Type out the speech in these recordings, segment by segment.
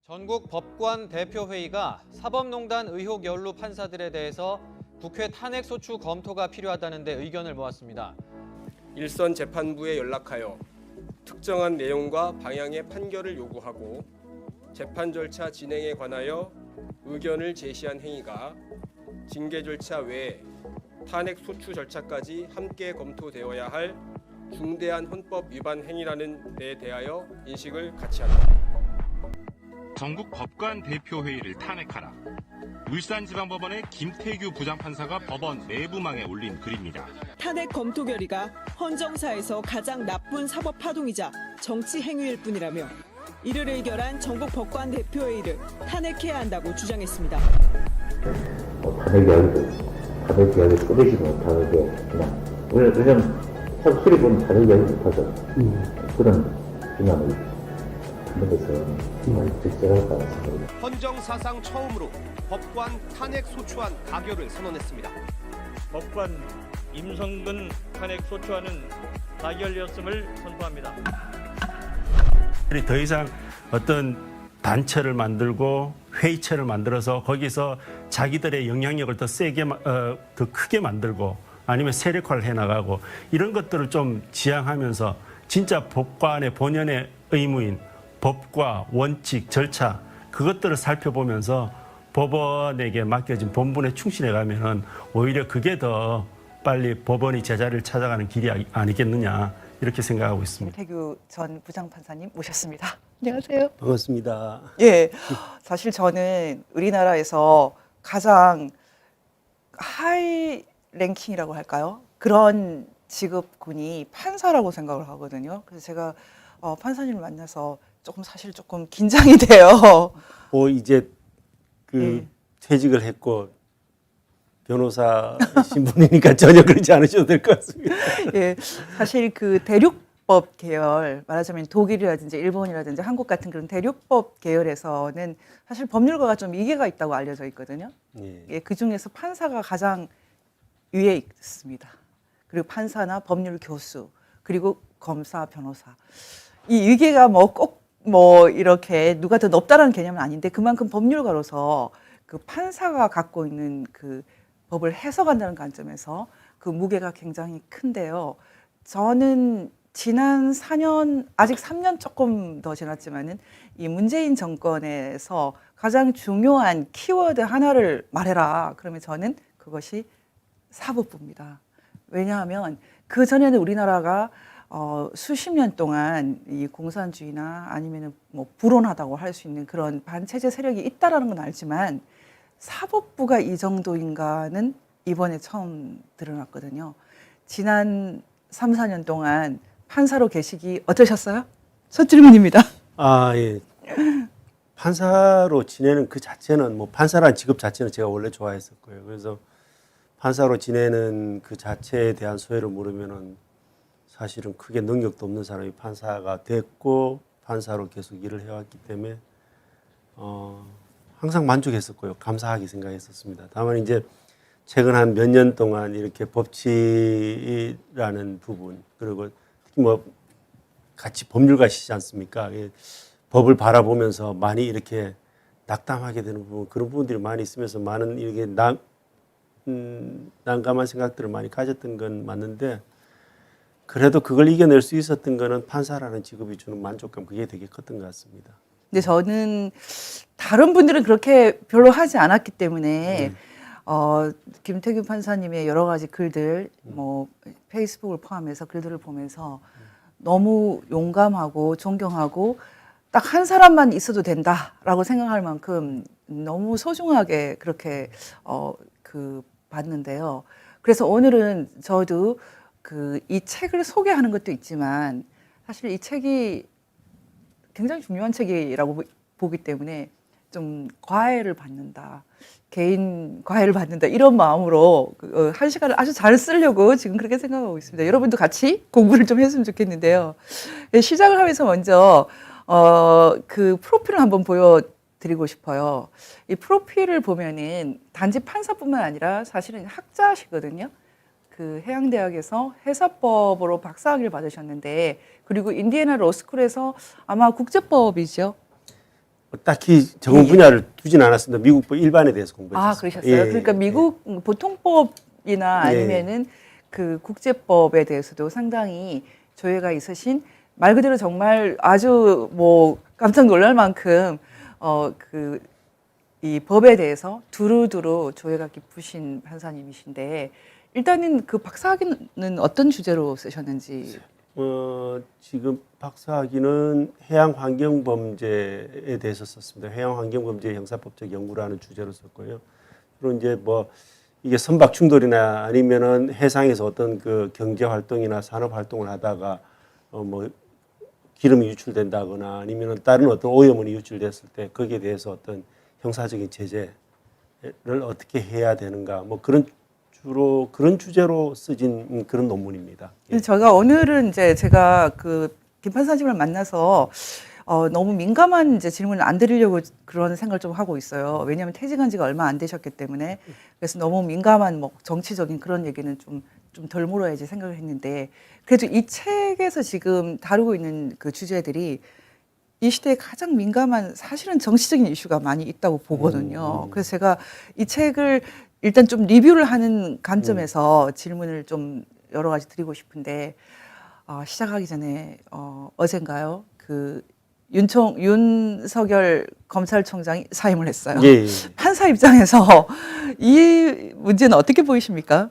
전국 법관 대표회의가 사법농단 의혹 연루 판사들에 대해서 국회 탄핵소추 검토가 필요하다는 데 의견을 모았습니다. 일선 재판부에 연락하여 특정한 내용과 방향의 판결을 요구하고 재판 절차 진행에 관하여 의견을 제시한 행위가 징계 절차 외에 탄핵 소추 절차까지 함께 검토되어야 할 중대한 헌법 위반 행위라는 데 대하여 인식을 같이 한다. 전국 법관 대표회의를 탄핵하라. 울산지방법원의 김태규 부장판사가 법원 내부망에 올린 글입니다. 탄핵 검토 결의가 헌정사에서 가장 나쁜 사법 파동이자 정치 행위일 뿐이라며 이를 의결한 전국 법관 대표회의를 탄핵해야 한다고 주장했습니다. 탄핵 이야기 뿌리지 못하는 게 그냥 왜냐면 확실히 보면 탄핵 이야기 못하죠. 그런 비난을 하는 것은 정말 적절할 것 같습니다. 헌정사상 처음으로 법관 탄핵 소추안 가결을 선언했습니다. 법관 임성근 탄핵 소추안은 가결되었음을 선포합니다. 더 이상 어떤 단체를 만들고 회의체를 만들어서 거기서 자기들의 영향력을 더 세게, 더 크게 만들고 아니면 세력화를 해나가고 이런 것들을 좀 지향하면서 진짜 법관의 본연의 의무인 법과 원칙, 절차 그것들을 살펴보면서 법원에게 맡겨진 본분에 충실해 가면은 오히려 그게 더 빨리 법원이 제자리를 찾아가는 길이 아니겠느냐 이렇게 생각하고 있습니다. 김태규 전 부장판사님 모셨습니다. 안녕하세요. 반갑습니다. 예, 사실 저는 우리나라에서 가장 하이 랭킹이라고 할까요? 그런 직업군이 판사라고 생각을 하거든요. 그래서 제가 판사님을 만나서 사실 조금 긴장이 돼요. 이제 퇴직을 했고 변호사신 분이니까 전혀 그러지 않으셔도 될 것 같습니다. 예, 사실 그 대륙법 계열, 말하자면 독일이라든지 일본이라든지 한국 같은 그런 대륙법 계열에서는 사실 법률가가 좀 이계가 있다고 알려져 있거든요. 예, 그 중에서 판사가 가장 위에 있습니다. 그리고 판사나 법률 교수, 그리고 검사, 변호사. 이 위계가 꼭 이렇게 누가 더 높다라는 개념은 아닌데 그만큼 법률가로서 그 판사가 갖고 있는 그 법을 해석한다는 관점에서 그 무게가 굉장히 큰데요. 저는 지난 4년, 아직 3년 조금 더 지났지만은 이 문재인 정권에서 가장 중요한 키워드 하나를 말해라. 그러면 저는 그것이 사법부입니다. 왜냐하면 그 전에는 우리나라가 수십 년 동안 이 공산주의나 아니면은 불온하다고 할 수 있는 그런 반체제 세력이 있다라는 건 알지만 사법부가 이 정도인가는 이번에 처음 드러났거든요. 지난 3, 4년 동안 판사로 계시기 어떠셨어요? 첫 질문입니다. 예. 판사로 지내는 그 자체는 판사라는 직업 자체는 제가 원래 좋아했었고요. 그래서 판사로 지내는 그 자체에 대한 소회를 물으면은 사실은 크게 능력도 없는 사람이 판사가 됐고 판사로 계속 일을 해왔기 때문에 항상 만족했었고요. 감사하게 생각했었습니다. 다만 이제 최근 한 몇 년 동안 이렇게 법치라는 부분 그리고 특히 같이 법률가시지 않습니까? 법을 바라보면서 많이 이렇게 낙담하게 되는 부분 그런 부분들이 많이 있으면서 많은 이렇게 난감한 생각들을 많이 가졌던 건 맞는데 그래도 그걸 이겨낼 수 있었던 거는 판사라는 직업이 주는 만족감 그게 되게 컸던 것 같습니다. 근데 저는 다른 분들은 그렇게 별로 하지 않았기 때문에 김태규 판사님의 여러 가지 글들 페이스북을 포함해서 글들을 보면서 너무 용감하고 존경하고 딱 한 사람만 있어도 된다라고 생각할 만큼 너무 소중하게 그렇게 봤는데요. 그래서 오늘은 저도 이 책을 소개하는 것도 있지만 사실 이 책이 굉장히 중요한 책이라고 보기 때문에 좀 과외를 받는다, 개인 과외를 받는다 이런 마음으로 한 시간을 아주 잘 쓰려고 지금 그렇게 생각하고 있습니다. 여러분도 같이 공부를 좀 했으면 좋겠는데요. 시작을 하면서 먼저 그 프로필을 한번 보여드리고 싶어요. 이 프로필을 보면은 단지 판사뿐만 아니라 사실은 학자시거든요. 그 해양대학에서 해사법으로 박사학위를 받으셨는데 그리고 인디애나 로스쿨에서 아마 국제법이죠. 딱히 전문 분야를 두진 않았습니다. 미국 법 일반에 대해서 공부했어요. 아, 그러셨어요? 그러니까 미국 보통법이나 아니면은 그 국제법에 대해서도 상당히 조예가 있으신, 말 그대로 정말 아주 뭐 깜짝 놀랄 만큼 이 법에 대해서 두루두루 조예가 깊으신 판사님이신데, 일단은 그 박사학위는 어떤 주제로 쓰셨는지. 지금 박사학위는 해양환경범죄에 대해서 썼습니다. 해양환경범죄 형사법적 연구라는 주제로 썼고요. 그리고 이제 뭐 이게 선박 충돌이나 아니면은 해상에서 어떤 그 경제 활동이나 산업 활동을 하다가 뭐 기름이 유출된다거나 아니면은 다른 어떤 오염원이 유출됐을 때 거기에 대해서 어떤 형사적인 제재를 어떻게 해야 되는가, 뭐 주로 그런 주제로 쓰진 그런 논문입니다. 예. 제가 오늘은 이제 제가 그 김 판사님을 만나서 너무 민감한 이제 질문을 안 드리려고 그런 생각을 좀 하고 있어요. 왜냐하면 퇴직한 지가 얼마 안 되셨기 때문에. 그래서 너무 민감한 뭐 정치적인 그런 얘기는 좀 덜 물어야지 생각을 했는데, 그래도 이 책에서 지금 다루고 있는 그 주제들이 이 시대에 가장 민감한, 사실은 정치적인 이슈가 많이 있다고 보거든요. 그래서 제가 이 책을 일단 좀 리뷰를 하는 관점에서 질문을 좀 여러 가지 드리고 싶은데, 시작하기 전에 어젠가요? 그 윤석열 검찰총장이 사임을 했어요. 예. 판사 입장에서 이 문제는 어떻게 보이십니까?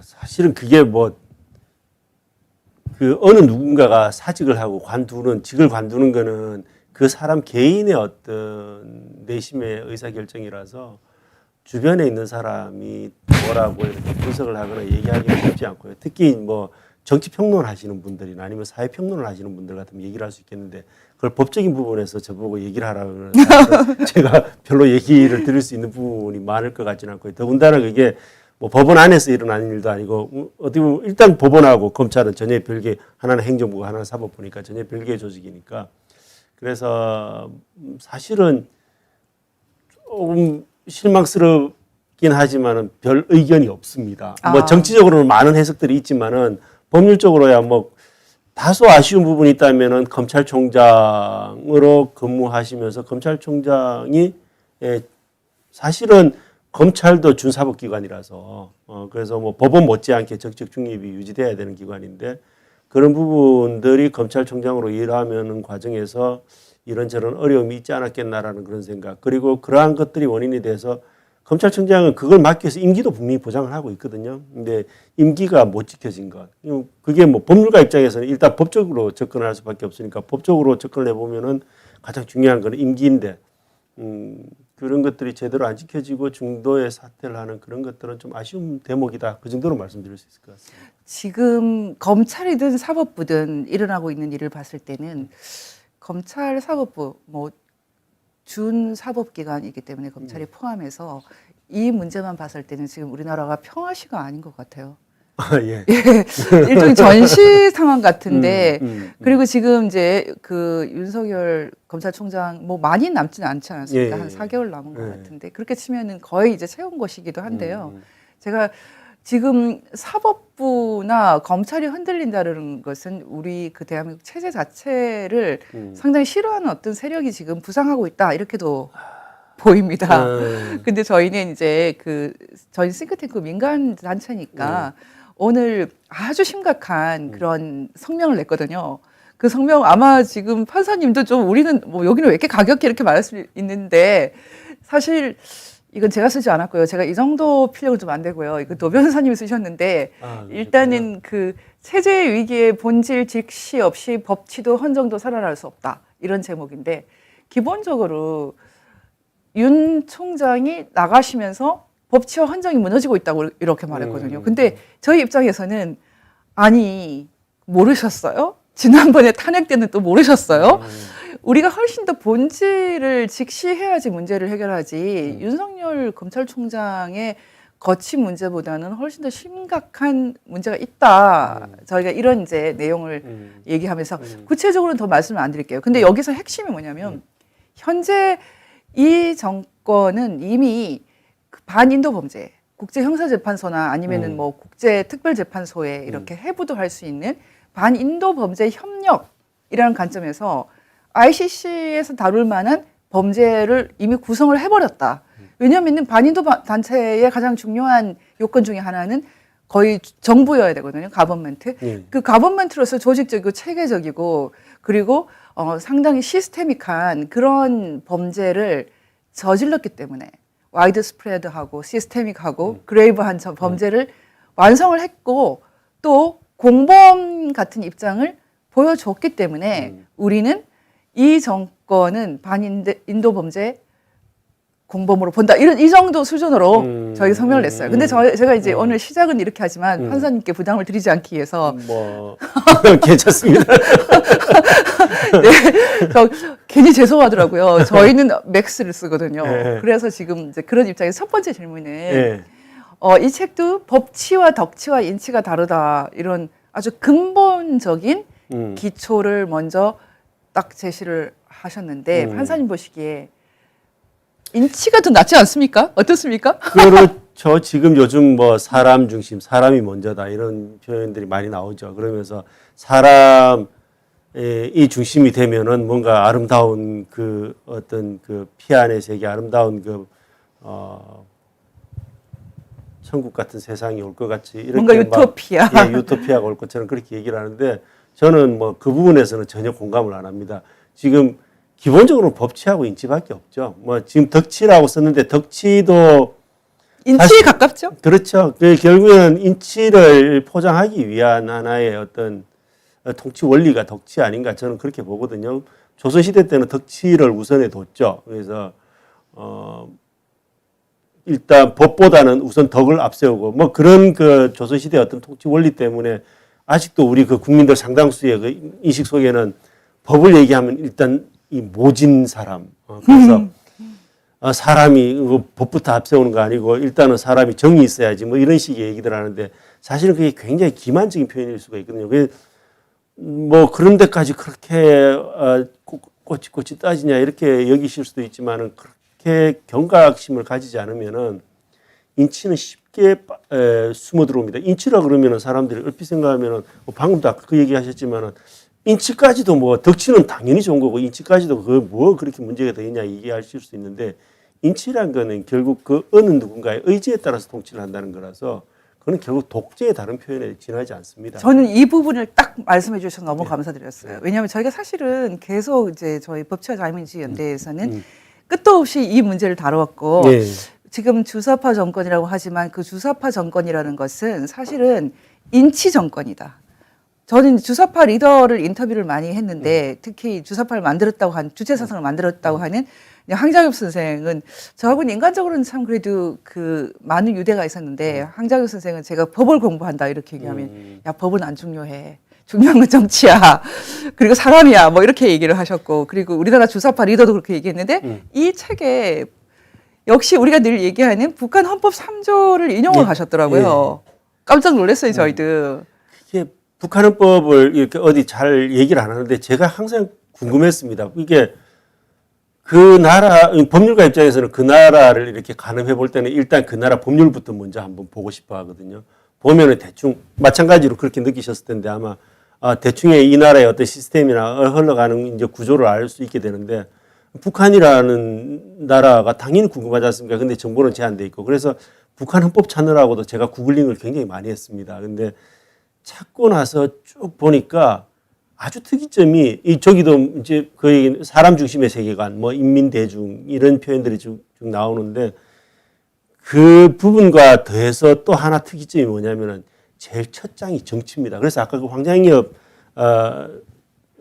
사실은 그게 뭐 그 어느 누군가가 사직을 하고 직을 관두는 거는 그 사람 개인의 어떤 내심의 의사결정이라서 주변에 있는 사람이 뭐라고 이렇게 분석을 하거나 얘기하기가 쉽지 않고요. 특히 뭐 정치 평론을 하시는 분들이나 아니면 사회 평론을 하시는 분들 같으면 얘기를 할 수 있겠는데, 그걸 법적인 부분에서 저보고 얘기를 하라고 그러면 제가 별로 얘기를 드릴 수 있는 부분이 많을 것 같지는 않고요. 더군다나 그게 뭐 법원 안에서 일어나는 일도 아니고, 어떻게 보면 일단 법원하고 검찰은 전혀 별개, 하나는 행정부가 하나는 사법부니까 전혀 별개의 조직이니까, 그래서 사실은 조금 실망스럽긴 하지만은 별 의견이 없습니다. 뭐 정치적으로는 많은 해석들이 있지만은 법률적으로야 뭐 다소 아쉬운 부분이 있다면은 검찰총장으로 근무하시면서 검찰총장이 사실은 검찰도 준사법기관이라서 그래서 뭐 법원 못지않게 적적 중립이 유지돼야 되는 기관인데, 그런 부분들이 검찰총장으로 일하는 과정에서 이런저런 어려움이 있지 않았겠나라는 그런 생각, 그리고 그러한 것들이 원인이 돼서 검찰총장은 그걸 막기 위해서 임기도 분명히 보장을 하고 있거든요. 근데 임기가 못 지켜진 것, 그게 뭐 법률가 입장에서는 일단 법적으로 접근을 할 수밖에 없으니까 법적으로 접근을 해보면은 가장 중요한 건 임기인데, 그런 것들이 제대로 안 지켜지고 중도에 사퇴를 하는 그런 것들은 좀 아쉬운 대목이다. 그 정도로 말씀드릴 수 있을 것 같습니다. 지금 검찰이든 사법부든 일어나고 있는 일을 봤을 때는 검찰 사법부 뭐 준사법기관이기 때문에 검찰이 포함해서 이 문제만 봤을 때는 지금 우리나라가 평화시가 아닌 것 같아요. 예. 일종의 전시 상황 같은데, 그리고 지금 이제 그 윤석열 검찰총장 뭐 많이 남지는 않지 않았습니까? 예. 한 4개월 남은 것 같은데, 그렇게 치면은 거의 이제 채운 것이기도 한데요. 제가 지금 사법부나 검찰이 흔들린다는 것은 우리 그 대한민국 체제 자체를 상당히 싫어하는 어떤 세력이 지금 부상하고 있다, 이렇게도 보입니다. 근데 저희는 이제 저희 싱크탱크 민간 단체니까 오늘 아주 심각한 그런 성명을 냈거든요. 그 성명 아마 지금 판사님도 좀 우리는 뭐 여기는 왜 이렇게 가볍게 이렇게 말할 수 있는데, 사실 이건 제가 쓰지 않았고요. 제가 이 정도 필력은 좀 안 되고요. 이거 노 변호사님이 쓰셨는데, 일단은 그 체제 위기의 본질 직시 없이 법치도 헌정도 살아날 수 없다, 이런 제목인데, 기본적으로 윤 총장이 나가시면서 법치와 헌정이 무너지고 있다고 이렇게 말했거든요. 근데 저희 입장에서는 아니, 모르셨어요? 지난번에 탄핵 때는 또 모르셨어요? 우리가 훨씬 더 본질을 직시해야지 문제를 해결하지, 윤석열 검찰총장의 거치 문제보다는 훨씬 더 심각한 문제가 있다. 저희가 이런 이제 내용을 얘기하면서 구체적으로는 더 말씀을 안 드릴게요. 근데 여기서 핵심이 뭐냐면, 현재 이 정권은 이미 반인도 범죄, 국제형사재판소나 아니면은 뭐 국제특별재판소에 이렇게 해부도 할 수 있는 반인도 범죄 협력이라는 관점에서 ICC에서 다룰 만한 범죄를 이미 구성을 해버렸다. 왜냐하면 반인도 단체의 가장 중요한 요건 중에 하나는 거의 정부여야 되거든요. 가버먼트. 그 가버먼트로서 조직적이고 체계적이고 그리고 상당히 시스테믹한 그런 범죄를 저질렀기 때문에 와이드 스프레드하고 시스테믹하고 그레이브한 저 범죄를 완성을 했고 또 공범 같은 입장을 보여줬기 때문에 우리는 이 정권은 반인도 범죄 공범으로 본다. 이 정도 수준으로 저희 성명을 냈어요. 근데 제가 이제 오늘 시작은 이렇게 하지만 판사님께 부담을 드리지 않기 위해서 뭐 괜찮습니다. 네, 괜히 죄송하더라고요. 저희는 맥스를 쓰거든요. 네. 그래서 지금 이제 그런 입장에서 첫 번째 질문은 네. 이 책도 법치와 덕치와 인치가 다르다 이런 아주 근본적인 기초를 먼저 딱 제시를 하셨는데 판사님 보시기에 인치가 더 낫지 않습니까? 어떻습니까? 그렇죠. 지금 요즘 뭐 사람 중심, 사람이 먼저다 이런 표현들이 많이 나오죠. 그러면서 사람이 중심이 되면은 뭔가 아름다운 그 어떤 그 피안의 세계, 아름다운 그 천국 같은 세상이 올 것 같이 이렇게 뭔가 유토피아. 유토피아가 올 것처럼 그렇게 얘기를 하는데 저는 뭐 그 부분에서는 전혀 공감을 안 합니다. 지금 기본적으로 법치하고 인치밖에 없죠. 뭐 지금 덕치라고 썼는데 덕치도 인치에 가깝죠? 그렇죠. 결국에는 인치를 포장하기 위한 하나의 어떤 통치 원리가 덕치 아닌가 저는 그렇게 보거든요. 조선시대 때는 덕치를 우선에 뒀죠. 그래서 일단 법보다는 우선 덕을 앞세우고 뭐 그런 그 조선시대 어떤 통치 원리 때문에 아직도 우리 그 국민들 상당수의 그 인식 속에는 법을 얘기하면 일단 이 모진 사람. 그래서 사람이 법부터 앞세우는 거 아니고 일단은 사람이 정이 있어야지 뭐 이런 식의 얘기들 하는데 사실은 그게 굉장히 기만적인 표현일 수가 있거든요. 뭐 그런 데까지 그렇게 꼬치꼬치 따지냐 이렇게 여기실 수도 있지만은 그렇게 경각심을 가지지 않으면은 인치는 쉽게 숨어 들어옵니다. 인치라 그러면은 사람들이 얼핏 생각하면은 방금도 아까 그 얘기 하셨지만은 인치까지도 뭐 덕치는 당연히 좋은 거고 인치까지도 그 뭐 그렇게 문제가 되느냐 얘기하실 수 있는데 인치란 거는 결국 그 어느 누군가의 의지에 따라서 통치를 한다는 거라서 그건 결국 독재의 다른 표현에 지나지 않습니다. 저는 이 부분을 딱 말씀해 주셔서 너무 감사드렸어요. 왜냐하면 저희가 사실은 계속 이제 저희 법치와 자유민주 연대에서는 끝도 없이 이 문제를 다루었고 지금 주사파 정권이라고 하지만 그 주사파 정권이라는 것은 사실은 인치 정권이다. 저는 주사파 리더를 인터뷰를 많이 했는데 특히 주사파를 만들었다고 한 주체 사상을 만들었다고 하는 황장엽 선생은 저하고는 인간적으로는 참 그래도 그 많은 유대가 있었는데 황장엽 선생은 제가 법을 공부한다 이렇게 얘기하면 야 법은 안 중요해. 중요한 건 정치야. 그리고 사람이야. 뭐 이렇게 얘기를 하셨고 그리고 우리나라 주사파 리더도 그렇게 얘기했는데 이 책에 역시 우리가 늘 얘기하는 북한 헌법 3조를 인용을 하셨더라고요. 깜짝 놀랐어요 저희도. 이게 북한 헌법을 이렇게 어디 잘 얘기를 안 하는데 제가 항상 궁금했습니다. 이게 그 나라 법률가 입장에서는 그 나라를 이렇게 가늠해 볼 때는 일단 그 나라 법률부터 먼저 한번 보고 싶어 하거든요. 보면은 대충 마찬가지로 그렇게 느끼셨을 텐데 아마 대충의 이 나라의 어떤 시스템이나 흘러가는 이제 구조를 알 수 있게 되는데 북한이라는 나라가 당연히 궁금하지 않습니까? 근데 정보는 제한돼 있고 그래서 북한 헌법 찾느라고도 제가 구글링을 굉장히 많이 했습니다. 근데 찾고 나서 쭉 보니까 아주 특이점이 저기도 이제 거의 사람 중심의 세계관, 뭐 인민 대중 이런 표현들이 쭉 나오는데 그 부분과 더해서 또 하나 특이점이 뭐냐면은 제일 첫 장이 정치입니다. 그래서 아까 그 황장엽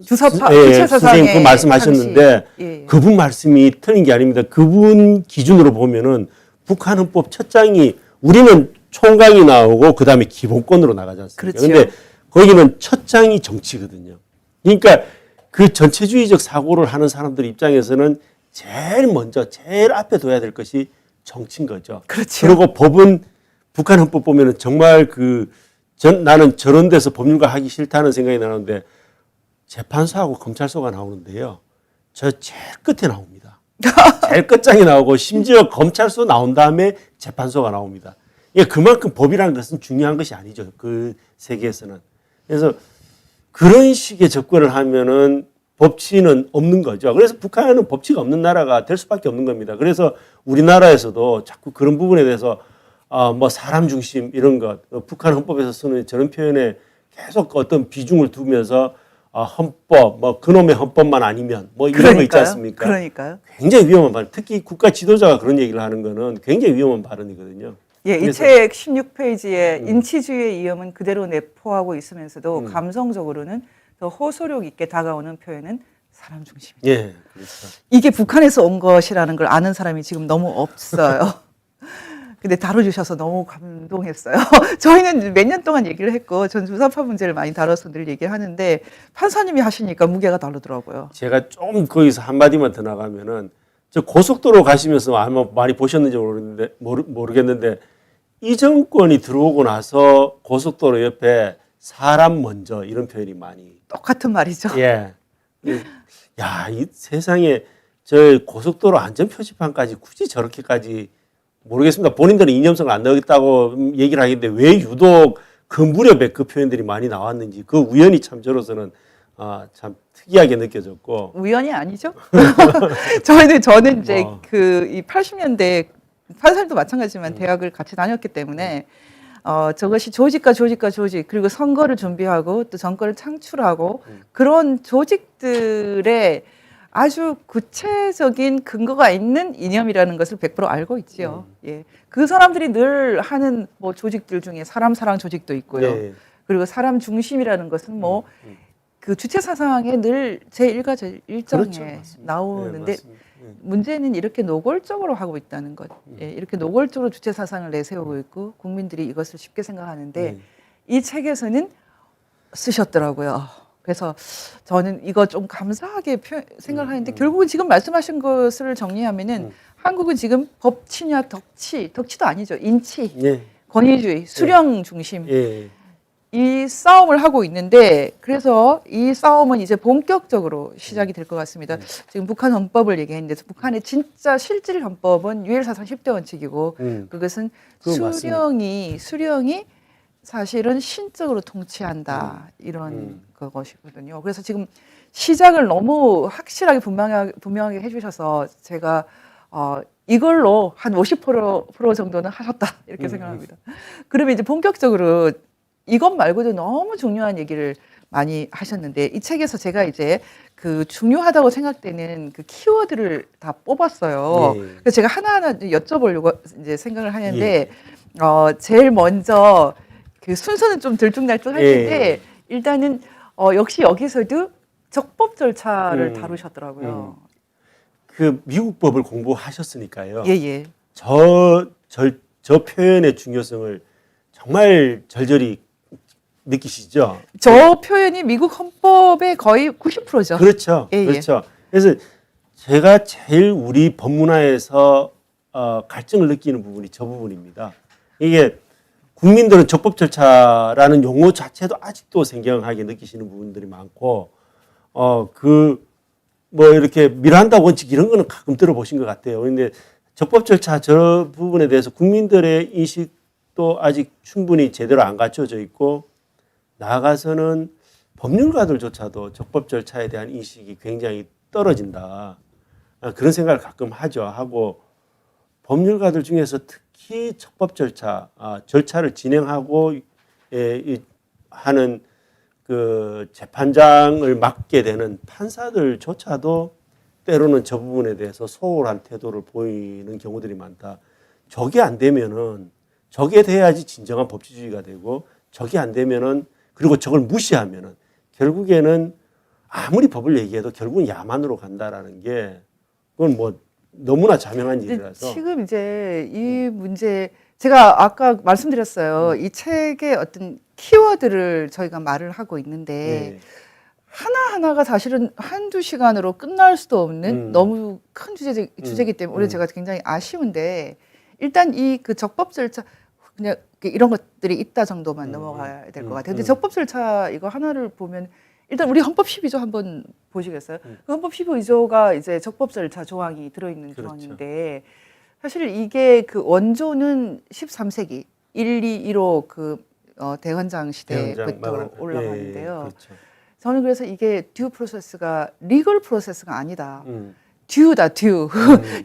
주사파 선생님 그 말씀하셨는데 그분 말씀이 틀린 게 아닙니다. 그분 기준으로 보면은 북한 헌법 첫 장이 우리는 총강이 나오고 그 다음에 기본권으로 나가지 않습니까? 그런데 거기는 첫 장이 정치거든요. 그러니까 그 전체주의적 사고를 하는 사람들 입장에서는 제일 먼저 제일 앞에 둬야 될 것이 정치인 거죠. 그렇죠. 그리고 법은 북한 헌법 보면은 정말 나는 저런 데서 법률가 하기 싫다는 생각이 나는데 재판소하고 검찰소가 나오는데요. 저 제일 끝에 나옵니다. 제일 끝장이 나오고 심지어 검찰소 나온 다음에 재판소가 나옵니다. 예, 그만큼 법이라는 것은 중요한 것이 아니죠. 그 세계에서는. 그래서 그런 식의 접근을 하면은 법치는 없는 거죠. 그래서 북한은 법치가 없는 나라가 될 수밖에 없는 겁니다. 그래서 우리나라에서도 자꾸 그런 부분에 대해서 뭐 사람 중심 이런 것, 북한 헌법에서 쓰는 저런 표현에 계속 어떤 비중을 두면서 헌법, 뭐 그놈의 헌법만 아니면 뭐 이런 거 있지 않습니까? 그러니까요. 굉장히 위험한 발언. 특히 국가 지도자가 그런 얘기를 하는 거는 굉장히 위험한 발언이거든요. 예, 이 책 16페이지에 인치주의의 위험은 그대로 내포하고 있으면서도 감성적으로는 더 호소력 있게 다가오는 표현은 사람 중심이다. 예, 그렇죠. 이게 북한에서 온 것이라는 걸 아는 사람이 지금 너무 없어요. 근데 다뤄주셔서 너무 감동했어요. 저희는 몇 년 동안 얘기를 했고, 전 주사파 문제를 많이 다뤄서 늘 얘기를 하는데, 판사님이 하시니까 무게가 다르더라고요. 제가 좀 거기서 한마디만 더 나가면은, 저 고속도로 가시면서 아마 많이 보셨는지 모르겠는데, 이 정권이 들어오고 나서 고속도로 옆에 사람 먼저 이런 표현이 많이. 똑같은 말이죠. 예. 야, 이 세상에 저 고속도로 안전표지판까지 굳이 저렇게까지 모르겠습니다. 본인들은 이념성을 안 넣었다고 얘기를 하겠는데 왜 유독 그 무렵에 그 표현들이 많이 나왔는지 그 우연이 참 저로서는 참 특이하게 느껴졌고. 우연이 아니죠? 저는 이제 이 80년대 판사님도 마찬가지지만 대학을 같이 다녔기 때문에 저것이 조직 그리고 선거를 준비하고 또 정권을 창출하고 그런 조직들의 아주 구체적인 근거가 있는 이념이라는 것을 100% 알고 있지요. 예. 그 사람들이 늘 하는 뭐 조직들 중에 사람 사랑 조직도 있고요. 네. 그리고 사람 중심이라는 것은 뭐 그 주체 사상에 늘 제1과 제1장에 그렇죠. 나오는데 네, 문제는 이렇게 노골적으로 하고 있다는 것. 예, 이렇게 노골적으로 주체 사상을 내세우고 있고 국민들이 이것을 쉽게 생각하는데 이 책에서는 쓰셨더라고요. 그래서 저는 이거 좀 감사하게 생각을 하는데 결국은 지금 말씀하신 것을 정리하면은 한국은 지금 법 침략 덕치도 아니죠. 인치, 권위주의, 수령 중심 이 싸움을 하고 있는데 그래서 이 싸움은 이제 본격적으로 시작이 될 것 같습니다. 지금 북한 헌법을 얘기했는데 북한의 진짜 실질 헌법은 유일사상 10대 원칙이고 그것은 수령이 사실은 신적으로 통치한다 이런 것이거든요. 그래서 지금 시작을 너무 확실하게 분명하게 해주셔서 제가 이걸로 한 50% 정도는 하셨다 이렇게 생각합니다. 그러면 이제 본격적으로 이것 말고도 너무 중요한 얘기를 많이 하셨는데 이 책에서 제가 이제 그 중요하다고 생각되는 그 키워드를 다 뽑았어요. 그래서 제가 하나하나 여쭤보려고 이제 생각을 하는데 제일 먼저 그 순서는 좀 들쭉날쭉할 텐데 일단은 역시 여기서도 적법 절차를 다루셨더라고요. 그 미국 법을 공부하셨으니까요. 저 표현의 중요성을 정말 절절히 느끼시죠? 저 표현이 미국 헌법의 거의 90%죠. 그렇죠. 그렇죠. 그래서 제가 제일 우리 법문화에서 갈증을 느끼는 부분이 저 부분입니다. 이게 국민들은 적법 절차라는 용어 자체도 아직도 생경하게 느끼시는 부분들이 많고, 뭐 이렇게 미란다 원칙 이런 거는 가끔 들어보신 것 같아요. 그런데 적법 절차 저 부분에 대해서 국민들의 인식도 아직 충분히 제대로 안 갖춰져 있고, 나아가서는 법률가들조차도 적법 절차에 대한 인식이 굉장히 떨어진다. 그런 생각을 가끔 하고, 법률가들 중에서 특히 적법 절차를 진행하고 하는 그 재판장을 맡게 되는 판사들조차도 때로는 저 부분에 대해서 소홀한 태도를 보이는 경우들이 많다. 저게 안 되면은 저게 돼야지 진정한 법치주의가 되고 저게 안 되면은 그리고 저걸 무시하면은 결국에는 아무리 법을 얘기해도 결국은 야만으로 간다라는 게 그건 뭐 너무나 자명한 일이라서. 지금 이제 이 문제 제가 아까 말씀드렸어요. 이 책의 어떤 키워드를 저희가 말을 하고 있는데 하나하나가 사실은 한두 시간으로 끝날 수도 없는 너무 큰 주제이기 때문에 제가 굉장히 아쉬운데 일단 이 그 적법 절차 그냥 이런 것들이 있다 정도만 넘어가야 될 것 같아요. 근데 적법 절차 이거 하나를 보면 일단 우리 헌법 12조 한번 보시겠어요? 그 헌법 12조가 이제 적법 절차 조항이 들어있는 조항인데 사실 이게 그 원조는 13세기 1, 2, 1호 그 대헌장 시대부터 올라가는데요. 저는 그래서 이게 듀 프로세스가 리걸 프로세스가 아니다. 듀다 듀.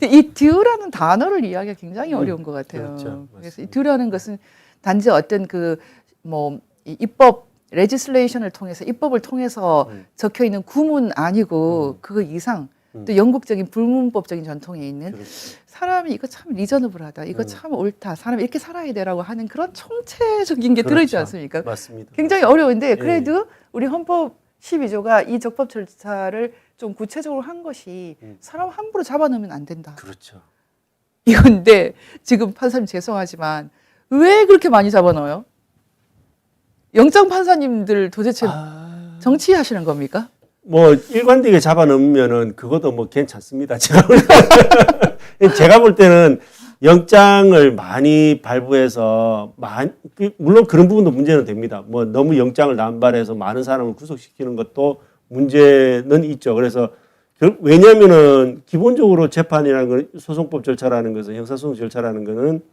이 듀라는 단어를 이해하기가 굉장히 어려운 것 같아요. 그렇죠. 그래서 이 듀라는 것은 단지 어떤 그 뭐 입법 레지슬레이션을 통해서 입법을 통해서 적혀 있는 구문 아니고 그거 이상 또 영국적인 불문법적인 전통에 있는 그렇죠. 사람이 이거 참 리저너블하다. 이거 참 옳다. 사람이 이렇게 살아야 되라고 하는 그런 총체적인 게 들어있지 그렇죠. 않습니까? 맞습니다. 굉장히 어려운데 그래도 우리 헌법 12조가 이 적법 절차를 좀 구체적으로 한 것이 사람 함부로 잡아넣으면 안 된다. 그렇죠. 이건데 지금 판사님 죄송하지만 왜 그렇게 많이 잡아넣어요? 영장 판사님들 도대체 정치하시는 겁니까? 뭐 일관되게 잡아넣으면은 그것도 뭐 괜찮습니다. 제가 볼 때는 영장을 많이 발부해서 물론 그런 부분도 문제는 됩니다. 뭐 너무 영장을 남발해서 많은 사람을 구속시키는 것도 문제는 있죠. 그래서 왜냐하면은 기본적으로 재판이라는 건 소송법 절차라는 것은 형사소송 절차라는 거는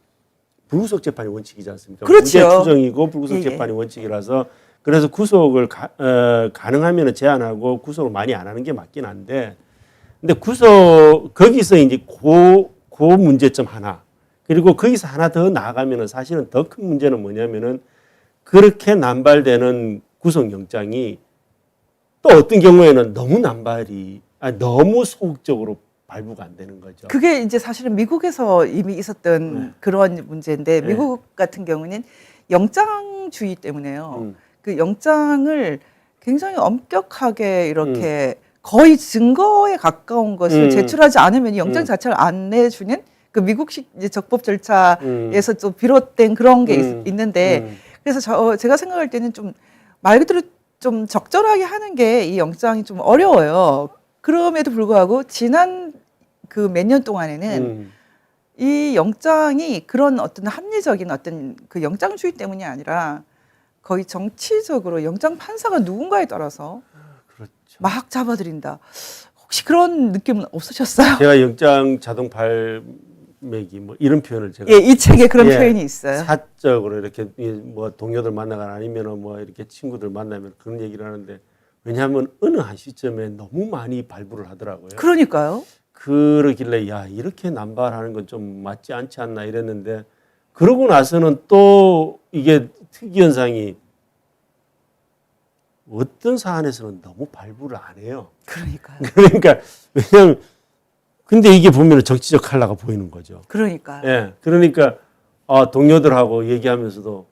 불구속 재판이 원칙이지 않습니까? 그렇죠. 무죄 추정이고 불구속 예, 예. 재판이 원칙이라서 그래서 구속을 가능하면 제한하고 구속을 많이 안 하는 게 맞긴 한데 근데 거기서 이제 그 문제점 하나 그리고 거기서 하나 더 나아가면은 사실은 더 큰 문제는 뭐냐면은 그렇게 남발되는 구속영장이 또 어떤 경우에는 너무 소극적으로 발부가 안 되는 거죠. 그게 이제 사실은 미국에서 이미 있었던 그런 문제인데 네. 미국 같은 경우는 영장주의 때문에요. 그 영장을 굉장히 엄격하게 이렇게 거의 증거에 가까운 것을 제출하지 않으면 영장 자체를 안 내주는 그 미국식 이제 적법 절차에서 또 비롯된 그런 게 있는데 그래서 제가 생각할 때는 좀 말 그대로 좀 적절하게 하는 게 이 영장이 좀 어려워요. 그럼에도 불구하고 지난 그 몇 년 동안에는 이 영장이 그런 어떤 합리적인 어떤 그 영장주의 때문이 아니라 거의 정치적으로 영장 판사가 누군가에 따라서 그렇죠. 막 잡아들인다. 혹시 그런 느낌은 없으셨어요? 제가 영장 자동 발매기 뭐 이런 표현을 제가 예, 이 책에 그런 예, 표현이 있어요. 사적으로 이렇게 뭐 동료들 만나거나 아니면 뭐 이렇게 친구들 만나면 그런 얘기를 하는데 왜냐하면 어느 한 시점에 너무 많이 발부를 하더라고요. 그러니까요. 그러길래 야 이렇게 남발하는 건 좀 맞지 않지 않나 이랬는데 그러고 나서는 또 이게 특이 현상이 어떤 사안에서는 너무 발부를 안 해요. 그러니까요. 그러니까 왜냐하면 근데 이게 보면 정치적 칼라가 보이는 거죠. 그러니까. 예, 그러니까 동료들하고 얘기하면서도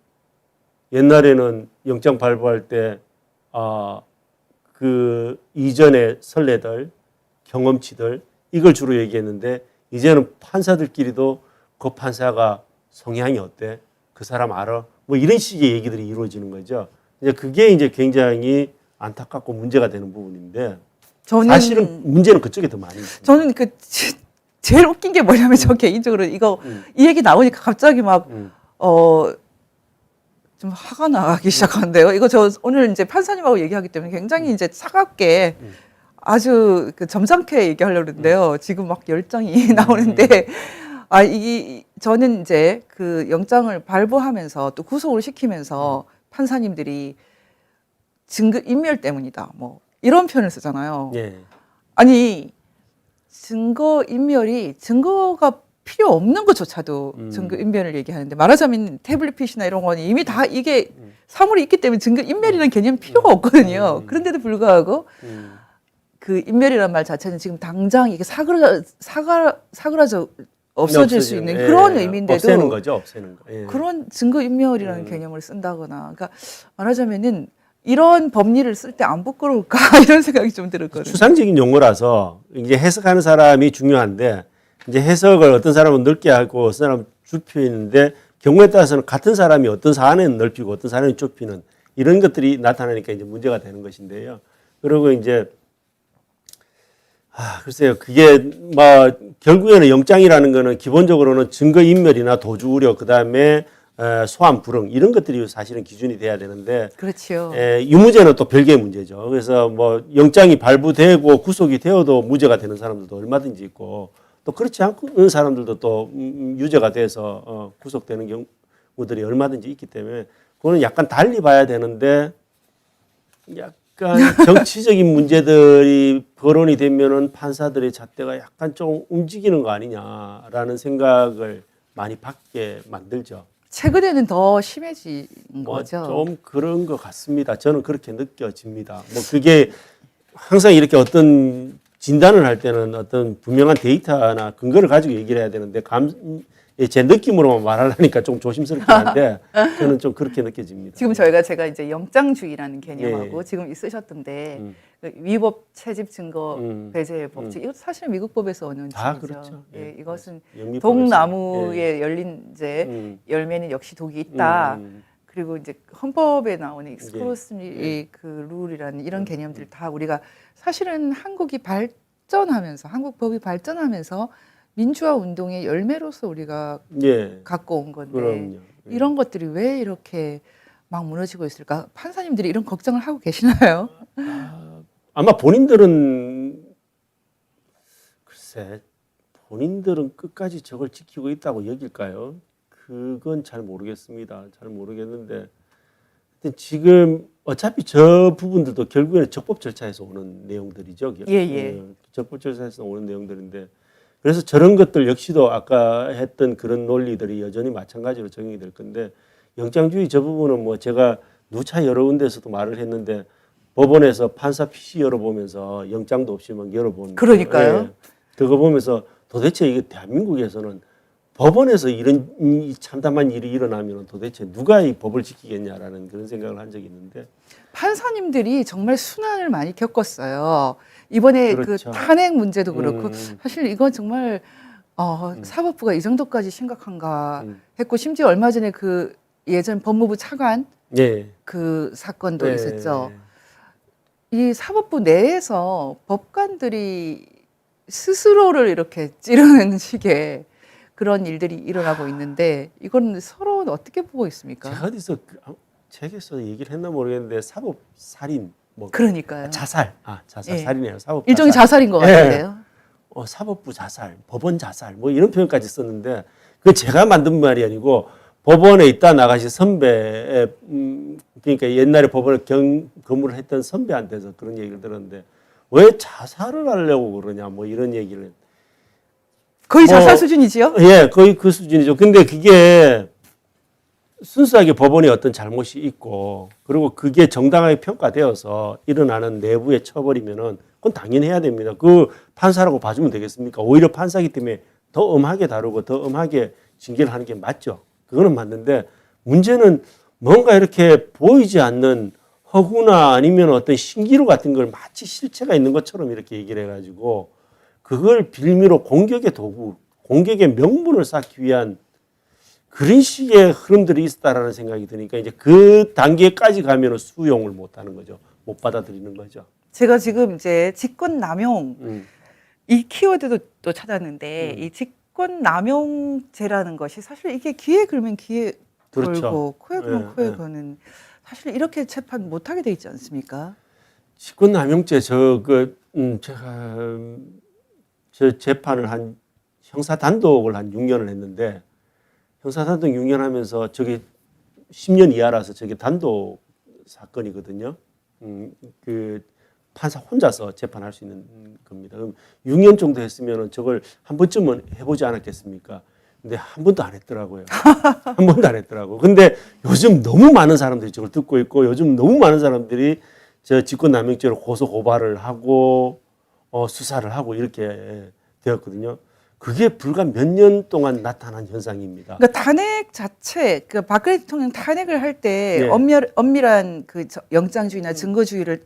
옛날에는 영장 발부할 때 그 이전에 선례들, 경험치들 이걸 주로 얘기했는데 이제는 판사들끼리도 그 판사가 성향이 어때? 그 사람 알아? 뭐 이런 식의 얘기들이 이루어지는 거죠. 이제 그게 이제 굉장히 안타깝고 문제가 되는 부분인데 사실은 문제는 그쪽에 더 많이 있습니다. 저는 제일 웃긴 게 뭐냐면 저 개인적으로 이거 이 얘기 나오니까 갑자기 막 좀 화가 나기 시작하는데요. 이거 저 오늘 이제 판사님하고 얘기하기 때문에 굉장히 이제 차갑게 아주 그 점잖게 얘기하려고 그러는데요. 지금 막 열정이 나오는데 저는 이제 그 영장을 발부하면서 또 구속을 시키면서 판사님들이 증거 인멸 때문이다. 뭐 이런 표현을 쓰잖아요. 예. 아니 증거 인멸이 증거가 필요 없는 것조차도 증거 인멸을 얘기하는데 말하자면 태블릿 PC나 이런 거는 이미 다 이게 사물이 있기 때문에 증거 인멸이라는 개념 필요가 없거든요. 그런데도 불구하고 그 인멸이라는 말 자체는 지금 당장 이게 사그라져 없어질 수 있는 그런 의미인데도 없애는 거죠, 없애는 거. 예. 그런 증거 인멸이라는 개념을 쓴다거나 그러니까 말하자면은 이런 법리를 쓸 때 안 부끄러울까 이런 생각이 좀 들었거든요. 추상적인 용어라서 이제 해석하는 사람이 중요한데 이제 해석을 어떤 사람은 넓게 하고 어떤 사람은 좁히는데 경우에 따라서는 같은 사람이 어떤 사안에는 넓히고 어떤 사안에는 좁히는 이런 것들이 나타나니까 이제 문제가 되는 것인데요. 그리고 이제 글쎄요. 그게 뭐 결국에는 영장이라는 거는 기본적으로는 증거 인멸이나 도주 우려 그다음에 소환 불응 이런 것들이 사실은 기준이 돼야 되는데 그렇죠. 유무죄는 또 별개의 문제죠. 그래서 뭐 영장이 발부되고 구속이 되어도 무죄가 되는 사람들도 얼마든지 있고 또 그렇지 않은 사람들도 또 유죄가 돼서 구속되는 경우들이 얼마든지 있기 때문에 그거는 약간 달리 봐야 되는데 약간 정치적인 문제들이 거론이 되면은 판사들의 잣대가 약간 좀 움직이는 거 아니냐라는 생각을 많이 받게 만들죠. 최근에는 더 심해진 뭐 거죠. 좀 그런 것 같습니다. 저는 그렇게 느껴집니다. 뭐 그게 항상 이렇게 어떤 진단을 할 때는 어떤 분명한 데이터나 근거를 가지고 얘기를 해야 되는데 제 느낌으로만 말하려니까 좀 조심스럽긴 한데 저는 좀 그렇게 느껴집니다. 지금 제가 이제 영장주의라는 개념하고 지금 있으셨던데 그 위법 채집 증거 배제 법칙 이것도 사실 미국 법에서 오는 다 책이죠. 그렇죠. 예, 이것은 영미법에서. 독나무에 열린 이제 열매는 역시 독이 있다. 음. 그리고 이제 헌법에 나오는 익스클루시브 그 룰이라는 이런 개념들 다 우리가 사실은 한국이 발전하면서 한국 법이 발전하면서 민주화 운동의 열매로서 우리가 갖고 온 건데 그럼요. 이런 것들이 왜 이렇게 막 무너지고 있을까? 판사님들이 이런 걱정을 하고 계시나요? 아마 본인들은 글쎄 본인들은 끝까지 저걸 지키고 있다고 여길까요? 그건 잘 모르겠습니다. 잘 모르겠는데 지금 어차피 저 부분들도 결국에는 적법 절차에서 오는 내용들이죠. 적법 절차에서 오는 내용들인데 그래서 저런 것들 역시도 아까 했던 그런 논리들이 여전히 마찬가지로 적용이 될 건데 영장주의 저 부분은 뭐 제가 누차 여러 군데에서도 말을 했는데 법원에서 판사 PC 열어보면서 영장도 없이 막 열어보는 그러니까요. 그거 보면서 도대체 이게 대한민국에서는 법원에서 이런 이 참담한 일이 일어나면 도대체 누가 이 법을 지키겠냐라는 그런 생각을 한 적이 있는데 판사님들이 정말 순환을 많이 겪었어요. 이번에 그렇죠. 그 탄핵 문제도 그렇고 사실 이건 정말 사법부가 이 정도까지 심각한가 했고 심지어 얼마 전에 그 예전 법무부 차관 그 사건도 있었죠. 이 사법부 내에서 법관들이 스스로를 이렇게 찌르는 식의 그런 일들이 일어나고 있는데 이건 서로 어떻게 보고 있습니까? 제가 어디서 책에서 얘기를 했나 모르겠는데 사법 살인 뭐 그러니까요. 자살 살인이에요. 사법 일종의 자살인 것 같은데요. 사법부 자살, 법원 자살 뭐 이런 표현까지 썼는데 그 제가 만든 말이 아니고 법원에 있다 나가신 선배 그러니까 옛날에 법원에 근무를 했던 선배한테서 그런 얘기를 들었는데 왜 자살을 하려고 그러냐 뭐 이런 얘기를 거의 자살 수준이지요? 예, 거의 그 수준이죠. 근데 그게 순수하게 법원에 어떤 잘못이 있고 그리고 그게 정당하게 평가되어서 일어나는 내부의 처벌이면은 그건 당연히 해야 됩니다. 그 판사라고 봐주면 되겠습니까? 오히려 판사기 때문에 더 엄하게 다루고 더 엄하게 징계를 하는 게 맞죠. 그거는 맞는데 문제는 뭔가 이렇게 보이지 않는 허구나 아니면 어떤 신기루 같은 걸 마치 실체가 있는 것처럼 이렇게 얘기를 해가지고 그걸 빌미로 공격의 도구, 공격의 명분을 쌓기 위한 그런 식의 흐름들이 있었다라는 생각이 드니까 이제 그 단계까지 가면 수용을 못 하는 거죠. 못 받아들이는 거죠. 제가 지금 이제 직권남용 이 키워드도 또 찾았는데 이 직권남용죄라는 것이 사실 이게 귀에 걸면 귀에 걸고 코에 걸면 코에 거는 사실 이렇게 재판 못 하게 돼 있지 않습니까? 직권남용죄 제가 저 재판을 한 형사 단독을 한 6년을 했는데 형사 단독 6년 하면서 저게 10년 이하라서 저게 단독 사건이거든요. 그 판사 혼자서 재판할 수 있는 겁니다. 그럼 6년 정도 했으면은 저걸 한 번쯤은 해보지 않았겠습니까? 근데 한 번도 안 했더라고요. 한 번도 안 했더라고. 근데 요즘 너무 많은 사람들이 저걸 듣고 있고 요즘 너무 많은 사람들이 저 직권남용죄로 고소 고발을 하고 수사를 하고 이렇게 되었거든요. 그게 불과 몇 년 동안 나타난 현상입니다. 그러니까 탄핵 자체, 그 박근혜 대통령 탄핵을 할 때 엄밀한 그 영장주의나 증거주의를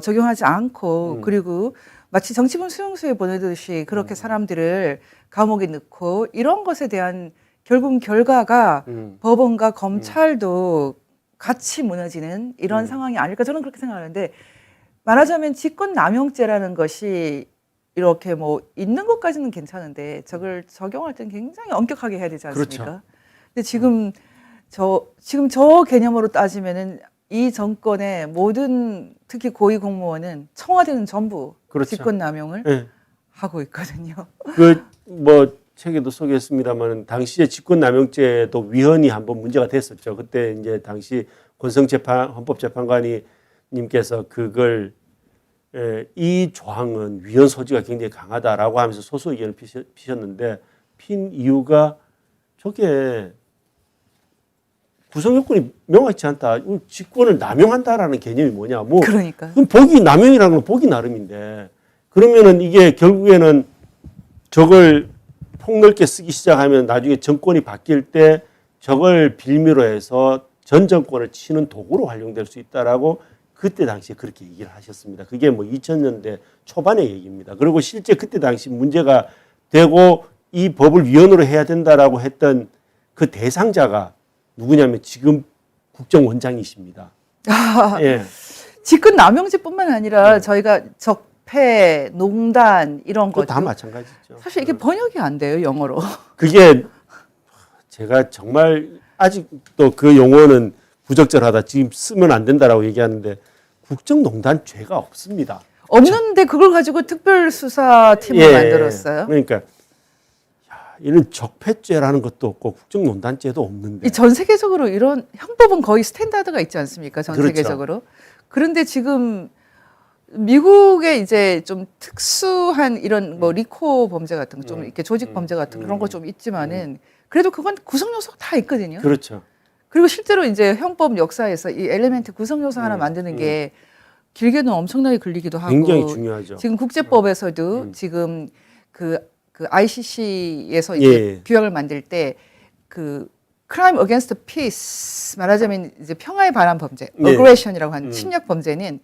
적용하지 않고 그리고 마치 정치범 수용소에 보내듯이 그렇게 사람들을 감옥에 넣고 이런 것에 대한 결국 결과가 법원과 검찰도 같이 무너지는 이런 상황이 아닐까 저는 그렇게 생각하는데 말하자면 직권남용죄라는 것이 이렇게 뭐 있는 것까지는 괜찮은데 저걸 적용할 때는 굉장히 엄격하게 해야 되지 않습니까? 그렇죠. 근데 지금 저 개념으로 따지면은 이 정권의 모든 특히 고위 공무원은 청와대는 전부 직권남용을 하고 있거든요. 그 뭐 책에도 소개했습니다만 당시에 직권남용죄도 위헌이 한번 문제가 됐었죠. 그때 이제 당시 권성재판 헌법재판관이 님께서 그걸 이 조항은 위헌 소지가 굉장히 강하다라고 하면서 소수 의견을 피셨는데 핀 이유가 저게 구성 요건이 명확치 않다. 직권을 남용한다라는 개념이 뭐냐? 뭐 그러니까. 그럼 복이 남용이라는 건 복이 나름인데 그러면은 이게 결국에는 저걸 폭넓게 쓰기 시작하면 나중에 정권이 바뀔 때 저걸 빌미로 해서 전 정권을 치는 도구로 활용될 수 있다라고 그때 당시에 그렇게 얘기를 하셨습니다. 그게 뭐 2000년대 초반의 얘기입니다. 그리고 실제 그때 당시 문제가 되고 이 법을 위헌으로 해야 된다라고 했던 그 대상자가 누구냐면 지금 국정원장이십니다. 예. 직권 남용죄뿐만 아니라 저희가 적폐, 농단 이런 것 다 마찬가지죠. 사실 이게 번역이 안 돼요, 영어로. 그게 제가 정말 아직도 그 용어는 부적절하다. 지금 쓰면 안 된다라고 얘기하는데 국정농단 죄가 없습니다. 없는데 그걸 가지고 특별수사팀을 만들었어요. 그러니까 이런 적폐죄라는 것도 없고 국정농단죄도 없는데. 전 세계적으로 이런 형법은 거의 스탠다드가 있지 않습니까? 전 그렇죠. 세계적으로. 그런데 지금 미국에 이제 좀 특수한 이런 뭐 리코 범죄 같은 거 좀 이렇게 조직 범죄 같은 그런 거 좀 있지만은 그래도 그건 구성 요소가 다 있거든요. 그렇죠. 그리고 실제로 이제 형법 역사에서 이 엘리멘트 구성 요소 하나 만드는 게 길게는 엄청나게 걸리기도 하고 굉장히 중요하죠. 지금 국제법에서도 지금 그 ICC에서 이제 규약을 만들 때 그 crime against peace 말하자면 이제 평화에 반한 범죄, aggression이라고 하는 침략 범죄는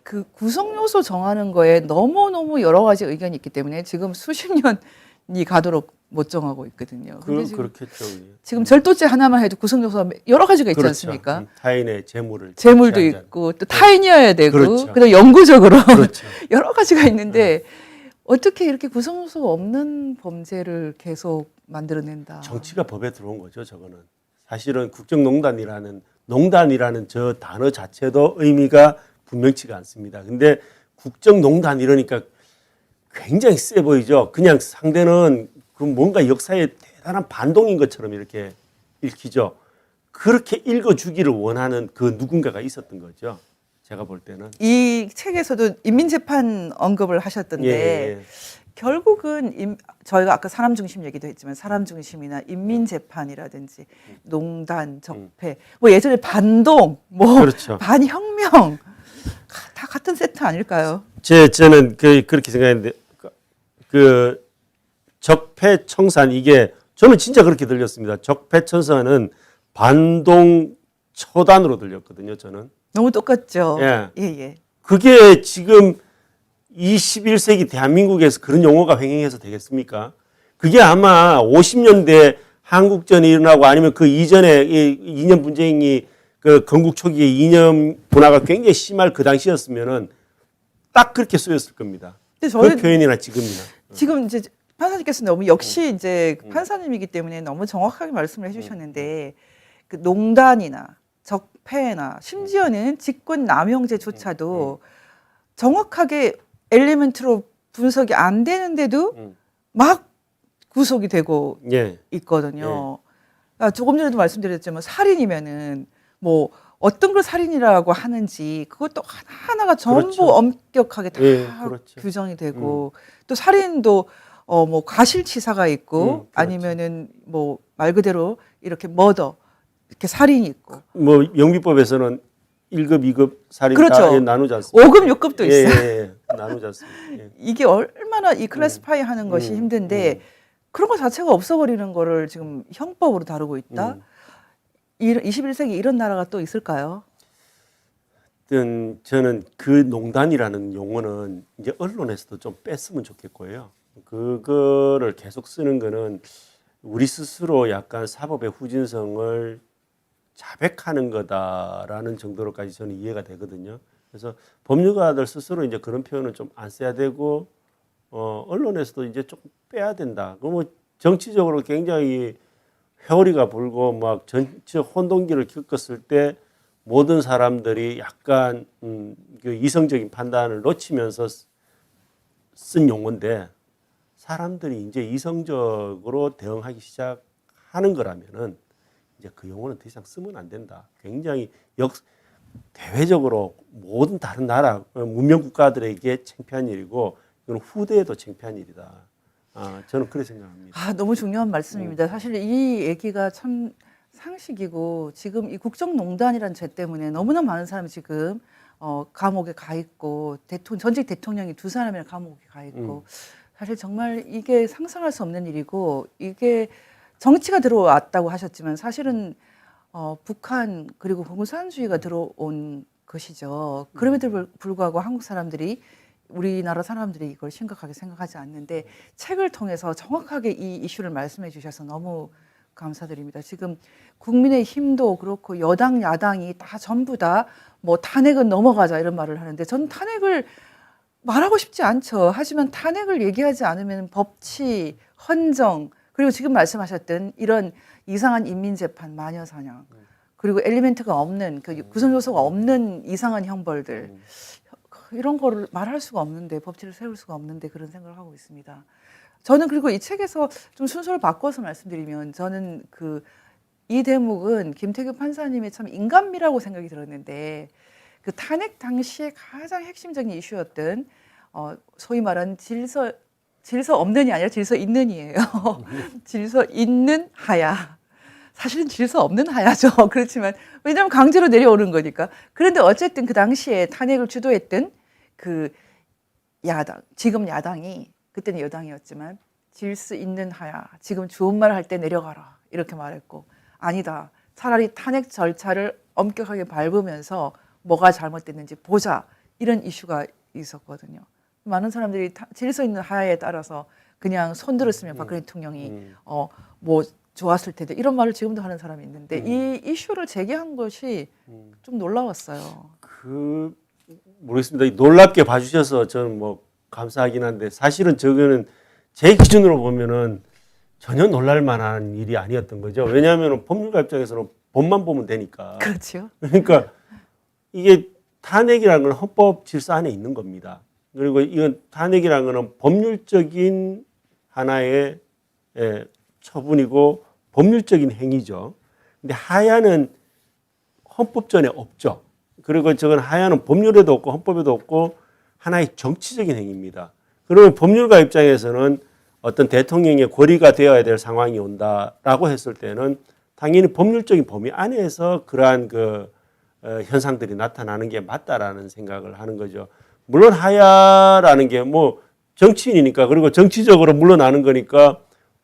그 구성 요소 정하는 거에 너무너무 여러 가지 의견이 있기 때문에 지금 수십 년이 가도록 못 정하고 있거든요. 근데 그렇겠죠. 지금 절도죄 하나만 해도 구성 요소가 여러 가지가 있지 그렇죠. 않습니까? 타인의 재물도 있고 또 타인이어야 되고 그렇죠. 그다음 영구적으로 그렇죠. 여러 가지가 있는데 어떻게 이렇게 구성 요소가 없는 범죄를 계속 만들어낸다. 정치가 법에 들어온 거죠. 저거는 사실은 국정농단이라는 농단이라는 저 단어 자체도 의미가 분명치가 않습니다. 근데 국정농단 이러니까 굉장히 세 보이죠. 그냥 상대는 그 뭔가 역사의 대단한 반동인 것처럼 이렇게 읽히죠. 그렇게 읽어주기를 원하는 그 누군가가 있었던 거죠. 제가 볼 때는. 이 책에서도 인민재판 언급을 하셨던데 결국은 저희가 아까 사람 중심 얘기도 했지만 사람 중심이나 인민재판이라든지 농단, 적폐, 뭐 예전에 반동, 뭐 그렇죠. 반혁명 다 같은 세트 아닐까요? 저는 그렇게 생각했는데 그 적폐청산 이게 저는 진짜 그렇게 들렸습니다. 적폐청산은 반동 초단으로 들렸거든요. 저는. 너무 똑같죠. 예. 그게 지금 21세기 대한민국에서 그런 용어가 횡행해서 되겠습니까? 그게 아마 50년대 한국전이 일어나고 아니면 그 이전에 이념 분쟁이 그 건국 초기에 이념 분화가 굉장히 심할 그 당시였으면은 딱 그렇게 쓰였을 겁니다. 근데 저는 그 표현이나 지금이나. 지금 이제 판사님께서 너무 역시 이제 판사님이기 때문에 너무 정확하게 말씀을 해주셨는데 그 농단이나 적폐나 심지어는 직권 남용죄조차도 정확하게 엘리멘트로 분석이 안 되는데도 막 구속이 되고 있거든요. 조금 전에도 말씀드렸지만 살인이면은 뭐 어떤 걸 살인이라고 하는지 그것도 하나하나가 전부 그렇죠. 엄격하게 다 그렇죠. 규정이 되고 또 살인도 뭐 과실치사가 있고 그렇죠. 아니면은 뭐 말 그대로 이렇게 머더 이렇게 살인이 있고 뭐 영미법에서는 1급, 2급 살인 그렇죠. 다 나누지 않습니까? 5급, 6급도 있어요. 나누지 않습니다. 이게 얼마나 이 클래스파이 하는 것이 힘든데 그런 것 자체가 없어버리는 거를 지금 형법으로 다루고 있다. 21세기 이런 나라가 또 있을까요? 저는 그 농단이라는 용어는 이제 언론에서도 좀 뺐으면 좋겠고요. 그거를 계속 쓰는 거는 우리 스스로 약간 사법의 후진성을 자백하는 거다라는 정도로까지 저는 이해가 되거든요. 그래서 법률가들 스스로 이제 그런 표현을 좀 안 써야 되고, 언론에서도 이제 조금 빼야 된다. 뭐 정치적으로 굉장히 회오리가 불고 막 전체 혼동기를 겪었을 때 모든 사람들이 약간 그 이성적인 판단을 놓치면서 쓴 용어인데 사람들이 이제 이성적으로 대응하기 시작하는 거라면은 이제 그 용어는 더 이상 쓰면 안 된다. 굉장히 대외적으로 모든 다른 나라 문명 국가들에게 창피한 일이고 이건 후대에도 창피한 일이다. 저는 그렇게 생각합니다. 너무 중요한 말씀입니다. 사실 이 얘기가 참 상식이고 지금 이 국정농단이라는 죄 때문에 너무나 많은 사람이 지금 감옥에 가 있고 전직 대통령이 2사람이나 감옥에 가 있고 사실 정말 이게 상상할 수 없는 일이고 이게 정치가 들어왔다고 하셨지만 사실은 북한 그리고 공산주의가 들어온 것이죠. 그럼에도 불구하고 한국 사람들이 우리나라 사람들이 이걸 심각하게 생각하지 않는데 책을 통해서 정확하게 이 이슈를 말씀해 주셔서 너무 감사드립니다. 지금 국민의힘도 그렇고 여당 야당이 다 전부 다 뭐 탄핵은 넘어가자 이런 말을 하는데 저는 탄핵을 말하고 싶지 않죠. 하지만 탄핵을 얘기하지 않으면 법치, 헌정 그리고 지금 말씀하셨던 이런 이상한 인민재판, 마녀사냥 그리고 엘리멘트가 없는 구성 요소가 없는 이상한 형벌들 이런 거를 말할 수가 없는데 법치를 세울 수가 없는데 그런 생각을 하고 있습니다. 저는 그리고 이 책에서 좀 순서를 바꿔서 말씀드리면 저는 이 대목은 김태규 판사님의 참 인간미라고 생각이 들었는데 그 탄핵 당시에 가장 핵심적인 이슈였던 소위 말하는 질서 없는이 아니라 질서 있는이에요. 질서 있는 하야. 사실은 질서 없는 하야죠. 그렇지만 왜냐하면 강제로 내려오는 거니까. 그런데 어쨌든 그 당시에 탄핵을 주도했던 그 야당, 지금 야당이 그때는 여당이었지만 질서 있는 하야. 지금 좋은 말 할 때 내려가라. 이렇게 말했고 아니다. 차라리 탄핵 절차를 엄격하게 밟으면서 뭐가 잘못됐는지 보자. 이런 이슈가 있었거든요. 많은 사람들이 질서 있는 하야에 따라서 그냥 손들었으면 박근혜 대통령이 뭐 좋았을 텐데 이런 말을 지금도 하는 사람이 있는데 이 이슈를 제기한 것이 좀 놀라웠어요. 모르겠습니다. 놀랍게 봐주셔서 저는 뭐 감사하긴 한데 사실은 저거는 제 기준으로 보면은 전혀 놀랄 만한 일이 아니었던 거죠. 왜냐하면 법률가 입장에서는 법만 보면 되니까. 그렇죠. 그러니까 이게 탄핵이라는 건 헌법 질서 안에 있는 겁니다. 그리고 이건 탄핵이라는 거는 법률적인 하나의 처분이고 법률적인 행위죠. 근데 하야는 헌법전에 없죠. 그리고 저건 하야는 법률에도 없고 헌법에도 없고 하나의 정치적인 행위입니다. 그러면 법률가 입장에서는 어떤 대통령의 권리가 되어야 될 상황이 온다라고 했을 때는 당연히 법률적인 범위 안에서 그러한 현상들이 나타나는 게 맞다라는 생각을 하는 거죠. 물론 하야라는 게 뭐 정치인이니까 그리고 정치적으로 물러나는 거니까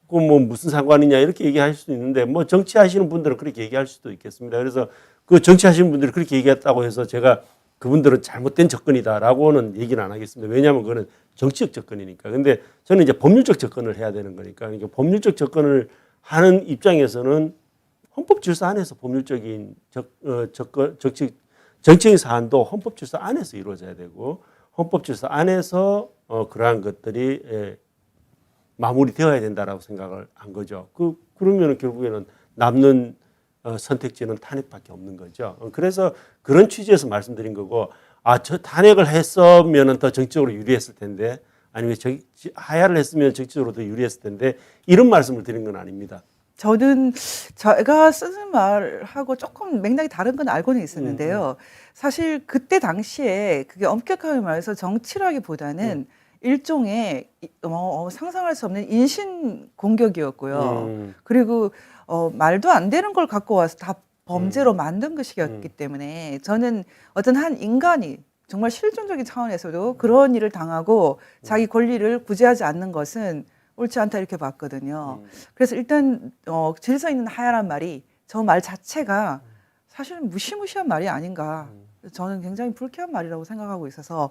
그 뭐 무슨 상관이냐 이렇게 얘기할 수도 있는데 뭐 정치하시는 분들은 그렇게 얘기할 수도 있겠습니다. 그래서 그 정치하시는 분들이 그렇게 얘기했다고 해서 제가 그분들은 잘못된 접근이다라고는 얘기는 안 하겠습니다. 왜냐하면 그거는 정치적 접근이니까. 근데 저는 이제 법률적 접근을 해야 되는 거니까. 그러니까 법률적 접근을 하는 입장에서는 헌법 질서 안에서 법률적인 정치적인 사안도 헌법 질서 안에서 이루어져야 되고 헌법 질서 안에서 그러한 것들이 마무리되어야 된다라고 생각을 한 거죠. 그러면 결국에는 남는 선택지는 탄핵밖에 없는 거죠. 그래서 그런 취지에서 말씀드린 거고, 저 탄핵을 했으면 더 정치적으로 유리했을 텐데, 아니면 하야를 했으면 정치적으로 더 유리했을 텐데, 이런 말씀을 드린 건 아닙니다. 저는 제가 쓰는 말하고 조금 맥락이 다른 건 알고는 있었는데요. 사실 그때 당시에 그게 엄격하게 말해서 정치라기보다는 일종의 상상할 수 없는 인신 공격이었고요. 그리고 말도 안 되는 걸 갖고 와서 다 범죄로 만든 것이었기 때문에 저는 어떤 한 인간이 정말 실존적인 차원에서도 그런 일을 당하고 자기 권리를 구제하지 않는 것은 옳지 않다 이렇게 봤거든요. 그래서 일단 질서 있는 하야란 말이 저 말 자체가 사실은 무시무시한 말이 아닌가. 저는 굉장히 불쾌한 말이라고 생각하고 있어서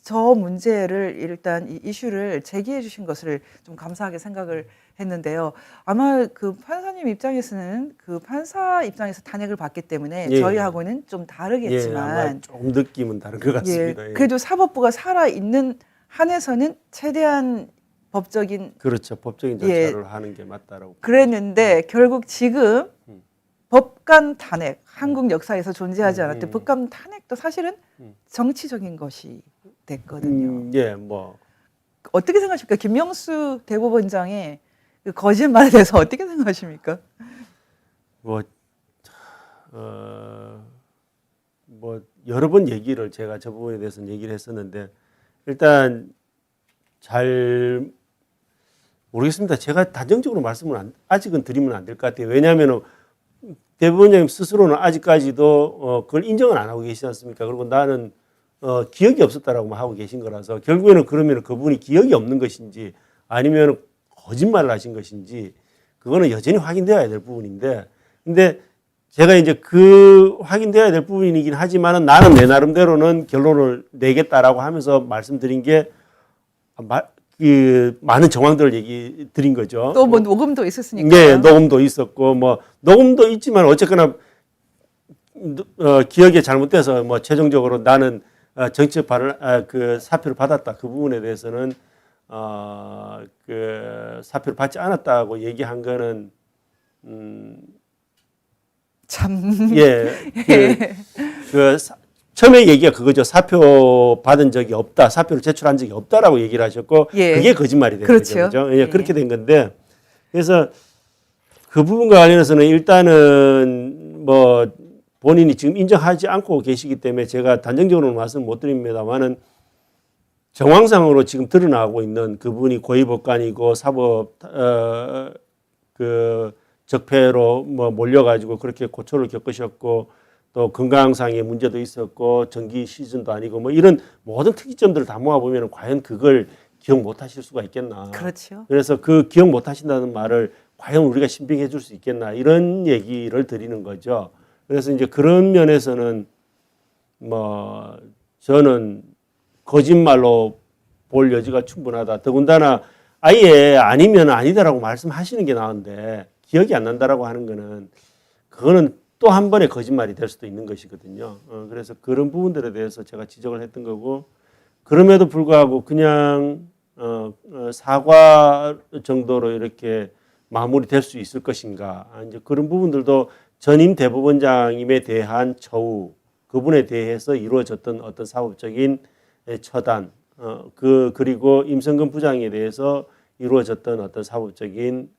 저 문제를 일단 이 이슈를 제기해 주신 것을 좀 감사하게 생각을 했는데요. 아마 그 판사님 입장에서는 그 판사 입장에서 탄핵을 받기 때문에 저희하고는 좀 다르겠지만 아마 좀 느낌은 다른 것 같습니다. 그래도 사법부가 살아있는 한에서는 최대한 법적인 그렇죠. 법적인 절차를 하는 게 맞다라고. 그랬는데 결국 지금 법관 탄핵, 한국 역사에서 존재하지 않았던 법관 탄핵도 사실은 정치적인 것이 됐거든요. 뭐 어떻게 생각하십니까? 김명수 대법원장의 그 거짓말에 대해서 어떻게 뭐 여러 번 얘기를 제가 저 부분에 대해서는 얘기를 했었는데 일단 잘 모르겠습니다. 제가 단정적으로 말씀을 아직은 드리면 안 될 것 같아요. 왜냐하면 대법원장님 스스로는 아직까지도 그걸 인정을 안 하고 계시지 않습니까? 그리고 나는 기억이 없었다라고 하고 계신 거라서 결국에는 그러면 그분이 기억이 없는 것인지 아니면 거짓말을 하신 것인지 그거는 여전히 확인되어야 될 부분인데 근데 제가 이제 그 확인되어야 될 부분이긴 하지만은 나는 내 나름대로는 결론을 내겠다라고 하면서 말씀드린 게 많은 정황들을 얘기 드린 거죠. 또 뭐 녹음도 있었으니까. 네, 녹음도 있었고 뭐 녹음도 있지만 어쨌거나 기억이 잘못돼서 뭐 최종적으로 나는 정치적 그 사표를 받았다 그 부분에 대해서는 그 사표를 받지 않았다고 얘기한 거는 참. 예, 처음에 얘기가 그거죠. 사표 받은 적이 없다. 사표를 제출한 적이 없다라고 얘기를 하셨고 예. 그게 거짓말이 된 그렇죠. 거죠. 예, 그렇게 된 건데 그래서 그 부분과 관련해서는 일단은 뭐 본인이 지금 인정하지 않고 계시기 때문에 제가 단정적으로 말씀 못 드립니다만은 정황상으로 지금 드러나고 있는 그분이 고위법관이고 사법 그 적폐로 뭐 몰려가지고 그렇게 고초를 겪으셨고 또 건강상의 문제도 있었고 정기 시즌도 아니고 뭐 이런 모든 특이점들을 다 모아보면 과연 그걸 기억 못 하실 수가 있겠나. 그렇죠. 그래서 그 기억 못 하신다는 말을 과연 우리가 신빙해 줄 수 있겠나 이런 얘기를 드리는 거죠. 그래서 이제 그런 면에서는 뭐 저는 거짓말로 볼 여지가 충분하다. 더군다나 아예 아니면 아니다라고 말씀하시는 게 나은데 기억이 안 난다라고 하는 거는 그거는 또 한 번의 거짓말이 될 수도 있는 것이거든요. 그래서 그런 부분들에 대해서 제가 지적을 했던 거고 그럼에도 불구하고 그냥 사과 정도로 이렇게 마무리될 수 있을 것인가. 이제 그런 부분들도 전임 대법원장님에 대한 처우 그분에 대해서 이루어졌던 어떤 사법적인 처단 그리고 임성근 부장에 대해서 이루어졌던 어떤 사법적인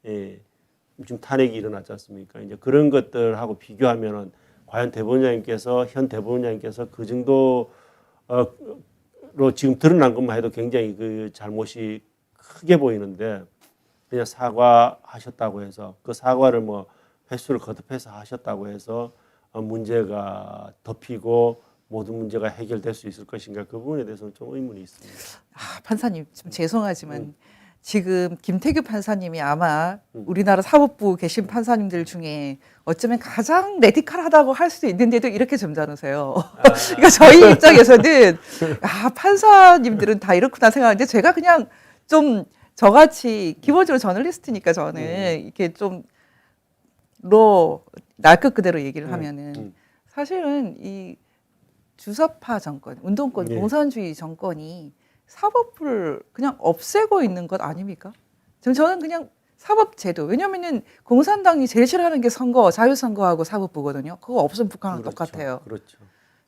지금 탄핵이 일어났지 않습니까? 이제 그런 것들하고 비교하면은 과연 대법원장님께서 현 대법원장님께서 그 정도로 지금 드러난 것만 해도 굉장히 그 잘못이 크게 보이는데 그냥 사과하셨다고 해서 그 사과를 뭐 횟수를 거듭해서 하셨다고 해서 문제가 덮이고 모든 문제가 해결될 수 있을 것인가 그 부분에 대해서는 좀 의문이 있습니다. 판사님 좀 죄송하지만 지금 김태규 판사님이 아마 우리나라 사법부 계신 판사님들 중에 어쩌면 가장 레디컬하다고 할 수도 있는데도 이렇게 점잖으세요. 그러니까 저희 입장에서는 판사님들은 다 이렇구나 생각하는데 제가 그냥 좀 저같이 기본적으로 저널리스트니까 저는 이렇게 좀 날 것 그대로 얘기를 하면은 사실은 이 주사파 정권, 운동권, 공산주의 정권이 사법부를 그냥 없애고 있는 것 아닙니까? 저는 그냥 사법제도. 왜냐면은 공산당이 제일 싫어하는 게 선거, 자유선거하고 사법부거든요. 그거 없으면 북한은 똑같아요. 그렇죠.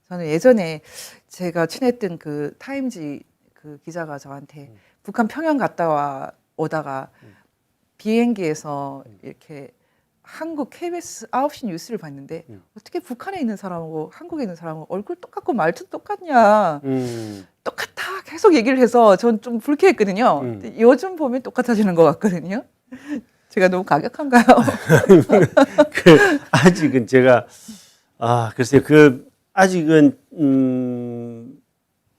저는 예전에 제가 친했던 그 타임지 그 기자가 저한테 북한 평양 갔다 오다가 비행기에서 이렇게 한국 KBS 9시 뉴스를 봤는데 어떻게 북한에 있는 사람하고 한국에 있는 사람하고 얼굴 똑같고 말투 똑같냐. 똑같아 계속 얘기를 해서 전 좀 불쾌했거든요. 근데 요즘 보면 똑같아지는 것 같거든요. 제가 너무 가격한가요? 아직은 제가 글쎄요. 아직은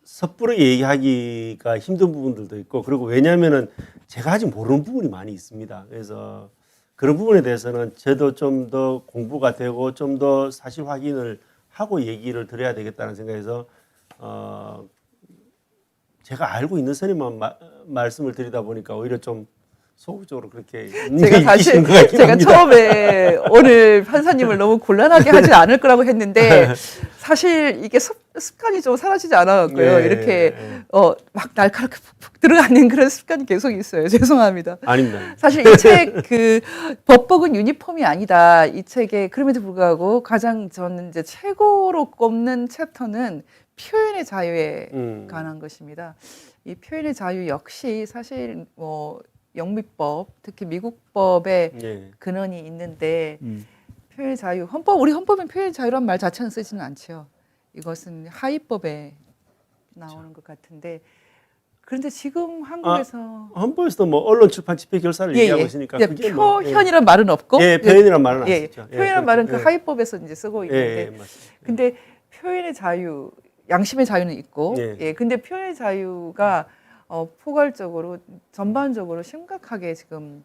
섣부르게 얘기하기가 힘든 부분들도 있고 그리고 왜냐하면은 제가 아직 모르는 부분이 많이 있습니다. 그래서 그런 부분에 대해서는 저도 좀 더 공부가 되고 좀 더 사실 확인을 하고 얘기를 드려야 되겠다는 생각에서 제가 알고 있는 선에만 말씀을 드리다 보니까 오히려 좀 소극적으로 그렇게 제가 처음에 오늘 판사님을 너무 곤란하게 하지 않을 거라고 했는데 사실 이게 습관이 좀 사라지지 않았고요. 이렇게 막 날카롭게 푹푹 들어가는 그런 습관이 계속 있어요. 죄송합니다. 아닙니다. 사실 이 책 법복은 유니폼이 아니다. 이 책에 그럼에도 불구하고 가장 저는 이제 최고로 꼽는 챕터는 표현의 자유에 관한 것입니다. 이 표현의 자유 역시 사실 뭐 영미법, 특히 미국법의 근원이 있는데 표현의 자유, 우리 헌법은 표현의 자유란 말 자체는 쓰지는 않죠. 이것은 하위법에 나오는 것 같은데 그런데 지금 한국에서 헌법에서도 뭐 언론 출판 집회 결사를 얘기하고 있으니까 그게 뭐, 표현이란 말은 없고 표현이란 말은 안 쓰죠. 표현이란 말은 그 하위법에서 이제 쓰고 있는데 맞습니다. 근데 표현의 자유, 양심의 자유는 있고 근데 표현의 자유가 포괄적으로 전반적으로 심각하게 지금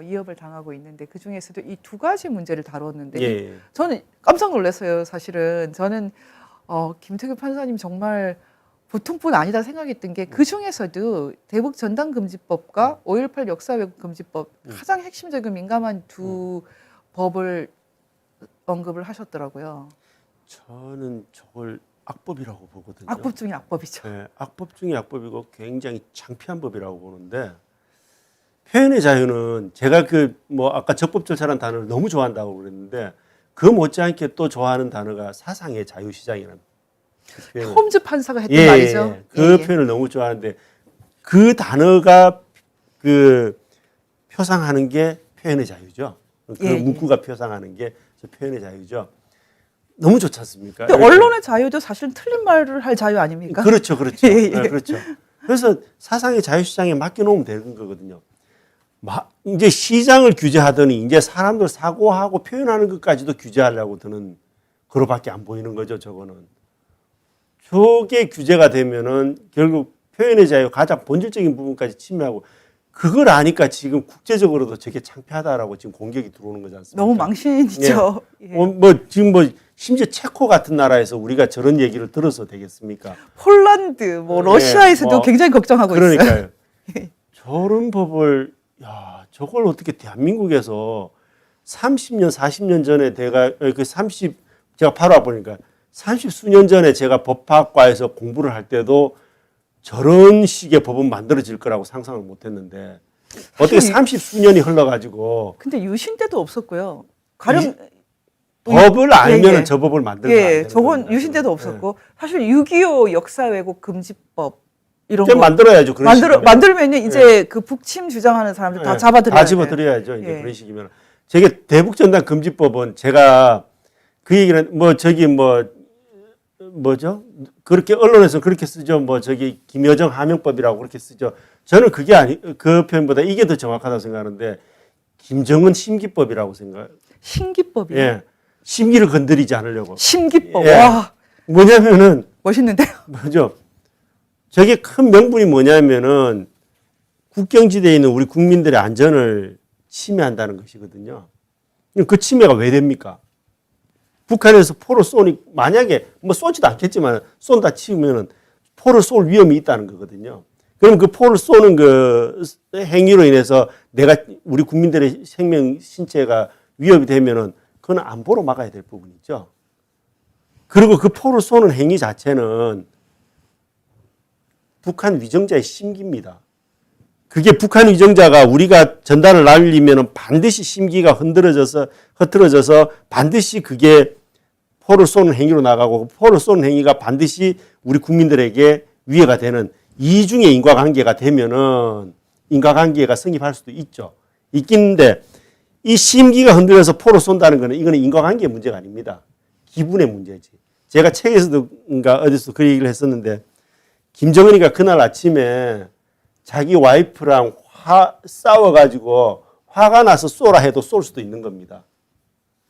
위협을 당하고 있는데 그 중에서도 이 두 가지 문제를 다뤘는데 저는 깜짝 놀랐어요. 사실은 저는 김태규 판사님 정말 보통 분 아니다 생각했던 게 그 중에서도 대북 전단 금지법과 5.18 역사 왜곡 금지법 가장 핵심적이고 민감한 두 법을 언급을 하셨더라고요. 저는 저걸 악법이라고 보거든요. 악법 중에 악법이죠. 네, 악법 중에 악법이고 굉장히 창피한 법이라고 보는데 표현의 자유는 제가 그 뭐 아까 적법 절차라는 단어를 너무 좋아한다고 그랬는데 그 못지않게 또 좋아하는 단어가 사상의 자유시장이라는 홈즈 판사가 했던 말이죠. 그 표현을 너무 좋아하는데 그 단어가 그 표상하는 게 표현의 자유죠. 그 문구가 표상하는 게 표현의 자유죠. 너무 좋지 않습니까? 근데 언론의 자유도 사실은 틀린 말을 할 자유 아닙니까? 그렇죠, 그렇죠. 네, 그렇죠. 그래서 사상의 자유시장에 맡겨놓으면 되는 거거든요. 이제 시장을 규제하더니 이제 사람들 사고하고 표현하는 것까지도 규제하려고 드는 그로밖에 안 보이는 거죠, 저거는. 저게 규제가 되면은 결국 표현의 자유 가장 본질적인 부분까지 침해하고 그걸 아니까 지금 국제적으로도 저게 창피하다라고 지금 공격이 들어오는 거지 않습니까? 너무 망신이죠. 지금 심지어 체코 같은 나라에서 우리가 저런 얘기를 들어서 되겠습니까? 폴란드, 러시아에서도 굉장히 걱정하고 그러니까요. 있어요. 저런 법을 저걸 어떻게 대한민국에서 30년, 40년 전에 제가 바로 와보니까 30수년 전에 제가 법학과에서 공부를 할 때도 저런 식의 법은 만들어질 거라고 상상을 못 했는데 어떻게 30수년이 흘러가지고. 근데 유신 때도 없었고요. 법을 알면 저 법을 만들면 안 되는 저건 유신 때도 없었고 사실 6.25 역사 왜곡 금지법 이런 거 만들어야죠. 만들면 이제 그 북침 주장하는 사람들 다 잡아들여야 다 집어들여야죠. 이제 그런 식이면. 저게 대북전단 금지법은 제가 그 얘기는 뭐죠? 그렇게 언론에서 그렇게 쓰죠. 김여정 하명법이라고 그렇게 쓰죠. 저는 그 표현보다 이게 더 정확하다고 생각하는데 김정은 심기법이라고 생각해요. 심기법이요? 예. 심기를 건드리지 않으려고. 심기법. 예. 와. 뭐냐면은 멋있는데요. 뭐죠? 저게 큰 명분이 뭐냐면은 국경지대에 있는 우리 국민들의 안전을 침해한다는 것이거든요. 그 침해가 왜 됩니까? 북한에서 포를 쏘니 만약에 쏘지도 않겠지만 쏜다 치면은 포를 쏠 위험이 있다는 거거든요. 그럼 그 포를 쏘는 그 행위로 인해서 우리 국민들의 생명 신체가 위협이 되면은 그건 안보로 막아야 될 부분이죠. 그리고 그 포를 쏘는 행위 자체는 북한 위정자의 심기입니다. 그게 북한 위정자가 우리가 전단을 날리면 반드시 심기가 흐트러져서 반드시 그게 포를 쏘는 행위로 나가고 포를 쏘는 행위가 반드시 우리 국민들에게 위해가 되는 이중의 인과관계가 되면은 인과관계가 성립할 수도 있긴데 이 심기가 흔들려서 포를 쏜다는 거는 이거는 인과관계의 문제가 아닙니다. 기분의 문제지. 제가 책에서도 어디서 그 얘기를 했었는데 김정은이가 그날 아침에 자기 와이프랑 싸워가지고 화가 나서 쏘라 해도 쏠 수도 있는 겁니다.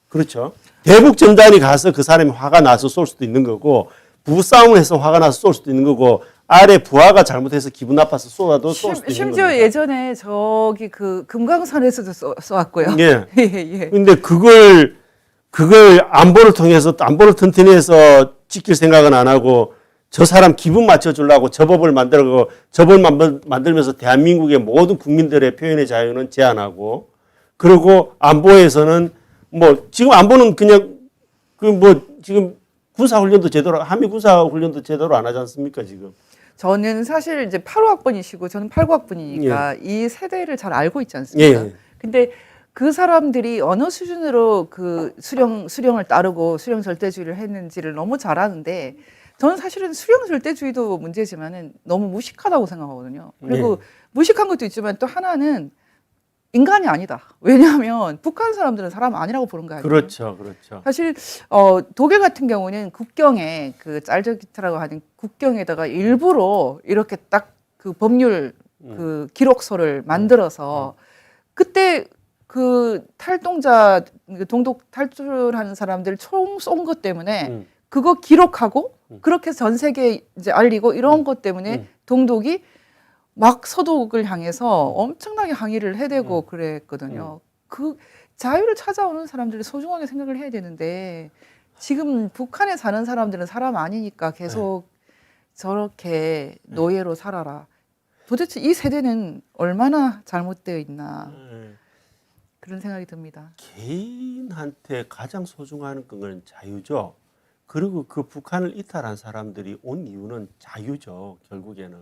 그렇죠? 대북 전단이 가서 그 사람이 화가 나서 쏠 수도 있는 거고 부부싸움을 해서 화가 나서 쏠 수도 있는 거고 아래 부하가 잘못해서 기분 나빠서 쏘아도 쏠 수도 있는 겁니다. 심지어 예전에 저기 그 금강산에서도 쏘았고요. 예. 근데 그걸 안보를 통해서 안보를 튼튼해서 지킬 생각은 안 하고 저 사람 기분 맞춰주려고 저 법을 만들고 저 법을 만들면서 대한민국의 모든 국민들의 표현의 자유는 제한하고 그리고 안보에서는 지금 안보는 그냥 지금 군사훈련도 제대로 한미 군사훈련도 제대로 안 하지 않습니까 지금? 저는 사실 이제 85학번이시고 저는 89학번이니까 이 세대를 잘 알고 있지 않습니까? 근데 그 사람들이 어느 수준으로 그 수령을 따르고 수령 절대주의를 했는지를 너무 잘 아는데 저는 사실은 수령 절대주의도 문제지만은 너무 무식하다고 생각하거든요. 그리고 무식한 것도 있지만 또 하나는 인간이 아니다. 왜냐하면 북한 사람들은 사람 아니라고 보는 거 아니에요. 그렇죠, 그렇죠. 사실 독일 같은 경우는 국경에 그 짤저기트라고 하는 국경에다가 일부러 이렇게 딱 그 법률 그 기록서를 만들어서 그때 그 탈동자 동독 탈출하는 사람들 총 쏜 것 때문에 그거 기록하고 그렇게 전 세계에 이제 알리고 이런 것 때문에 동독이 막 서독을 향해서 엄청나게 항의를 해대고 그랬거든요. 그 자유를 찾아오는 사람들이 소중하게 생각을 해야 되는데 지금 북한에 사는 사람들은 사람 아니니까 계속 저렇게 노예로 살아라. 도대체 이 세대는 얼마나 잘못되어 있나 그런 생각이 듭니다. 개인한테 가장 소중한 건 자유죠. 그리고 그 북한을 이탈한 사람들이 온 이유는 자유죠. 결국에는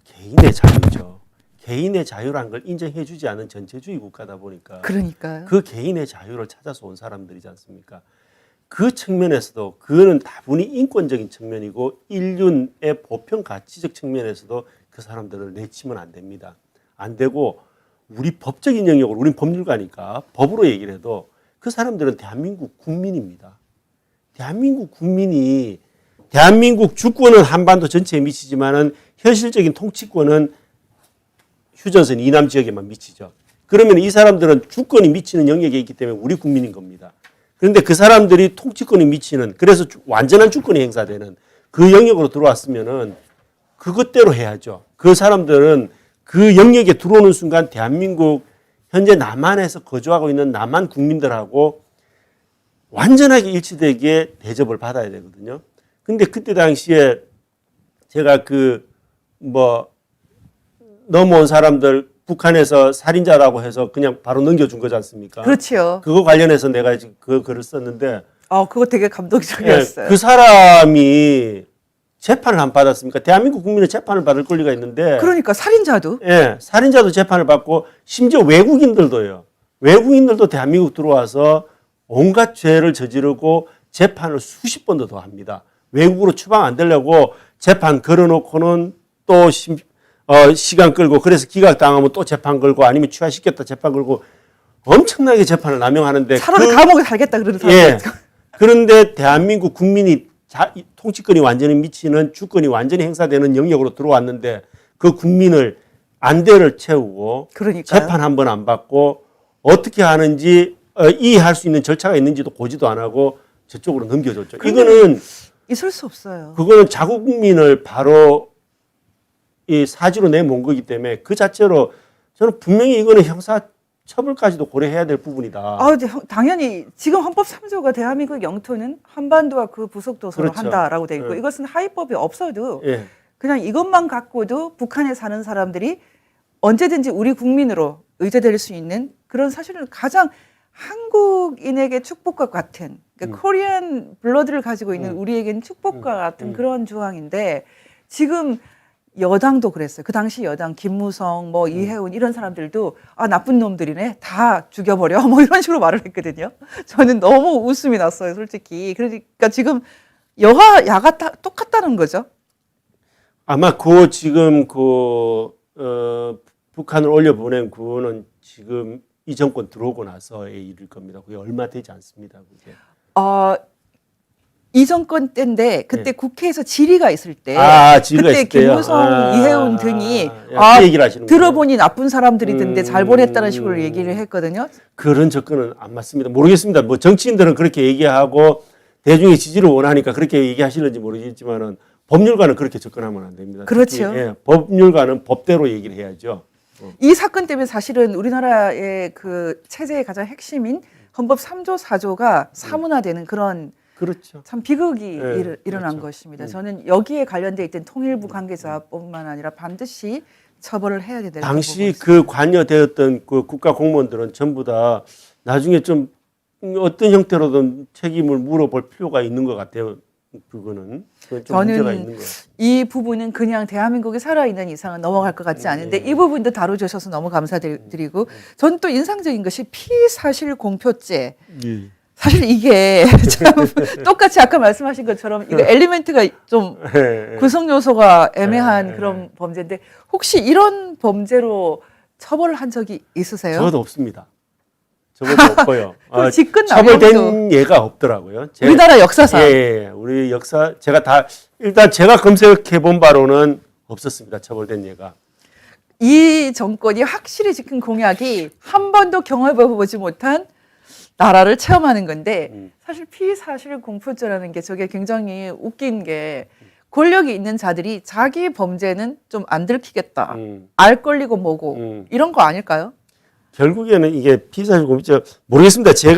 개인의 자유죠. 개인의 자유란 걸 인정해주지 않은 전체주의 국가다 보니까 그러니까요. 그 개인의 자유를 찾아서 온 사람들이지 않습니까? 그 측면에서도 그거는 다분히 인권적인 측면이고 인륜의 보편 가치적 측면에서도 그 사람들을 내치면 안 됩니다. 안 되고 우리 법적인 영역으로 우린 법률가니까 법으로 얘기를 해도 그 사람들은 대한민국 국민입니다. 대한민국 국민이 대한민국 주권은 한반도 전체에 미치지만은 현실적인 통치권은 휴전선 이남 지역에만 미치죠. 그러면 이 사람들은 주권이 미치는 영역에 있기 때문에 우리 국민인 겁니다. 그런데 그 사람들이 통치권이 미치는 그래서 완전한 주권이 행사되는 그 영역으로 들어왔으면은 그것대로 해야죠. 그 사람들은 그 영역에 들어오는 순간 대한민국 현재 남한에서 거주하고 있는 남한 국민들하고 완전하게 일치되게 대접을 받아야 되거든요. 근데 그때 당시에 제가 넘어온 사람들 북한에서 살인자라고 해서 그냥 바로 넘겨준 거지 않습니까? 그렇죠. 그거 관련해서 내가 그 글을 썼는데 그거 되게 감동적이었어요. 그 사람이 재판을 안 받았습니까? 대한민국 국민은 재판을 받을 권리가 있는데. 그러니까 살인자도. 예, 살인자도 재판을 받고 심지어 외국인들도요. 외국인들도 대한민국 들어와서 온갖 죄를 저지르고 재판을 수십 번도 더 합니다. 외국으로 추방 안 되려고 재판 걸어놓고는 또 시간 끌고 그래서 기각당하면 또 재판 걸고 아니면 취하시켰다 재판 걸고 엄청나게 재판을 남용하는데 차라리 감옥에 살겠다 그러는 사람들. 예. 그런데 대한민국 국민이 통치권이 완전히 미치는 주권이 완전히 행사되는 영역으로 들어왔는데 그 국민을 안대를 채우고 그러니까요. 재판 한 번 안 받고 어떻게 하는지 이해할 수 있는 절차가 있는지도 고지도 안 하고 저쪽으로 넘겨줬죠. 이거는 있을 수 없어요. 그거는 자국민을 바로 이 사지로 내몬 거기 때문에 그 자체로 저는 분명히 이거는 형사 처벌까지도 고려해야 될 부분이다. 당연히 지금 헌법 3조가 대한민국 영토는 한반도와 그 부속도서로 그렇죠. 한다라고 돼 있고 네. 이것은 하위법이 없어도 예. 그냥 이것만 갖고도 북한에 사는 사람들이 언제든지 우리 국민으로 의제될 수 있는 그런 사실은 가장 한국인에게 축복과 같은 그러니까 코리안 블러드를 가지고 있는 우리에게는 축복과 같은 그런 조항인데 지금 여당도 그랬어요. 그 당시 여당 김무성, 이해운 이런 사람들도 나쁜 놈들이네. 다 죽여버려. 이런 식으로 말을 했거든요. 저는 너무 웃음이 났어요, 솔직히. 그러니까 지금 여가 야가 똑같다는 거죠. 아마 지금 북한을 올려보낸 그거는 지금 이 정권 들어오고 나서의 일일 겁니다. 그게 얼마 되지 않습니다. 그게. 이 정권 때인데 그때 국회에서 질의가 있을 때 질의가 그때 있을 때요? 김무성, 이해운 등이 그 얘기를 하시는군요. 들어보니 나쁜 사람들이던데 잘 보냈다는 식으로 얘기를 했거든요. 그런 접근은 안 맞습니다. 모르겠습니다. 정치인들은 그렇게 얘기하고 대중의 지지를 원하니까 그렇게 얘기하시는지 모르겠지만은 법률가는 그렇게 접근하면 안 됩니다. 그렇죠. 특히, 법률가는 법대로 얘기를 해야죠. 이 사건 때문에 사실은 우리나라의 그 체제의 가장 핵심인 헌법 3조, 4조가 사문화되는 그런 그렇죠. 참 비극이 일어난 그렇죠. 것입니다. 저는 여기에 관련돼 있던 통일부 관계자뿐만 아니라 반드시 처벌을 해야 된다고 당시 그 관여되었던 그 국가 공무원들은 전부 다 나중에 좀 어떤 형태로든 책임을 물어볼 필요가 있는 것 같아요. 그거는 좀 문제가 있는 것 같아요. 이 부분은 그냥 대한민국이 살아있는 이상은 넘어갈 것 같지 않은데 이 부분도 다뤄주셔서 너무 감사드리고 저는 또 인상적인 것이 피사실 공표죄. 사실 이게 참 똑같이 아까 말씀하신 것처럼 이거 엘리멘트가 좀 구성 요소가 애매한 그런 범죄인데 혹시 이런 범죄로 처벌을 한 적이 있으세요? 저도 없습니다. 저도 없고요. 그럼 직권 처벌된 남용도 예가 없더라고요. 우리나라 역사상. 예, 우리 역사 제가 다 일단 제가 검색해 본 바로는 없었습니다. 처벌된 예가. 이 정권이 확실히 지킨 공약이 한 번도 경험해보지 못한 나라를 체험하는 건데 사실 피사실 공표죄라는 게 저게 굉장히 웃긴 게 권력이 있는 자들이 자기 범죄는 좀 안 들키겠다. 알 권리고 뭐고 이런 거 아닐까요? 결국에는 이게 피사실 공표죄 모르겠습니다. 제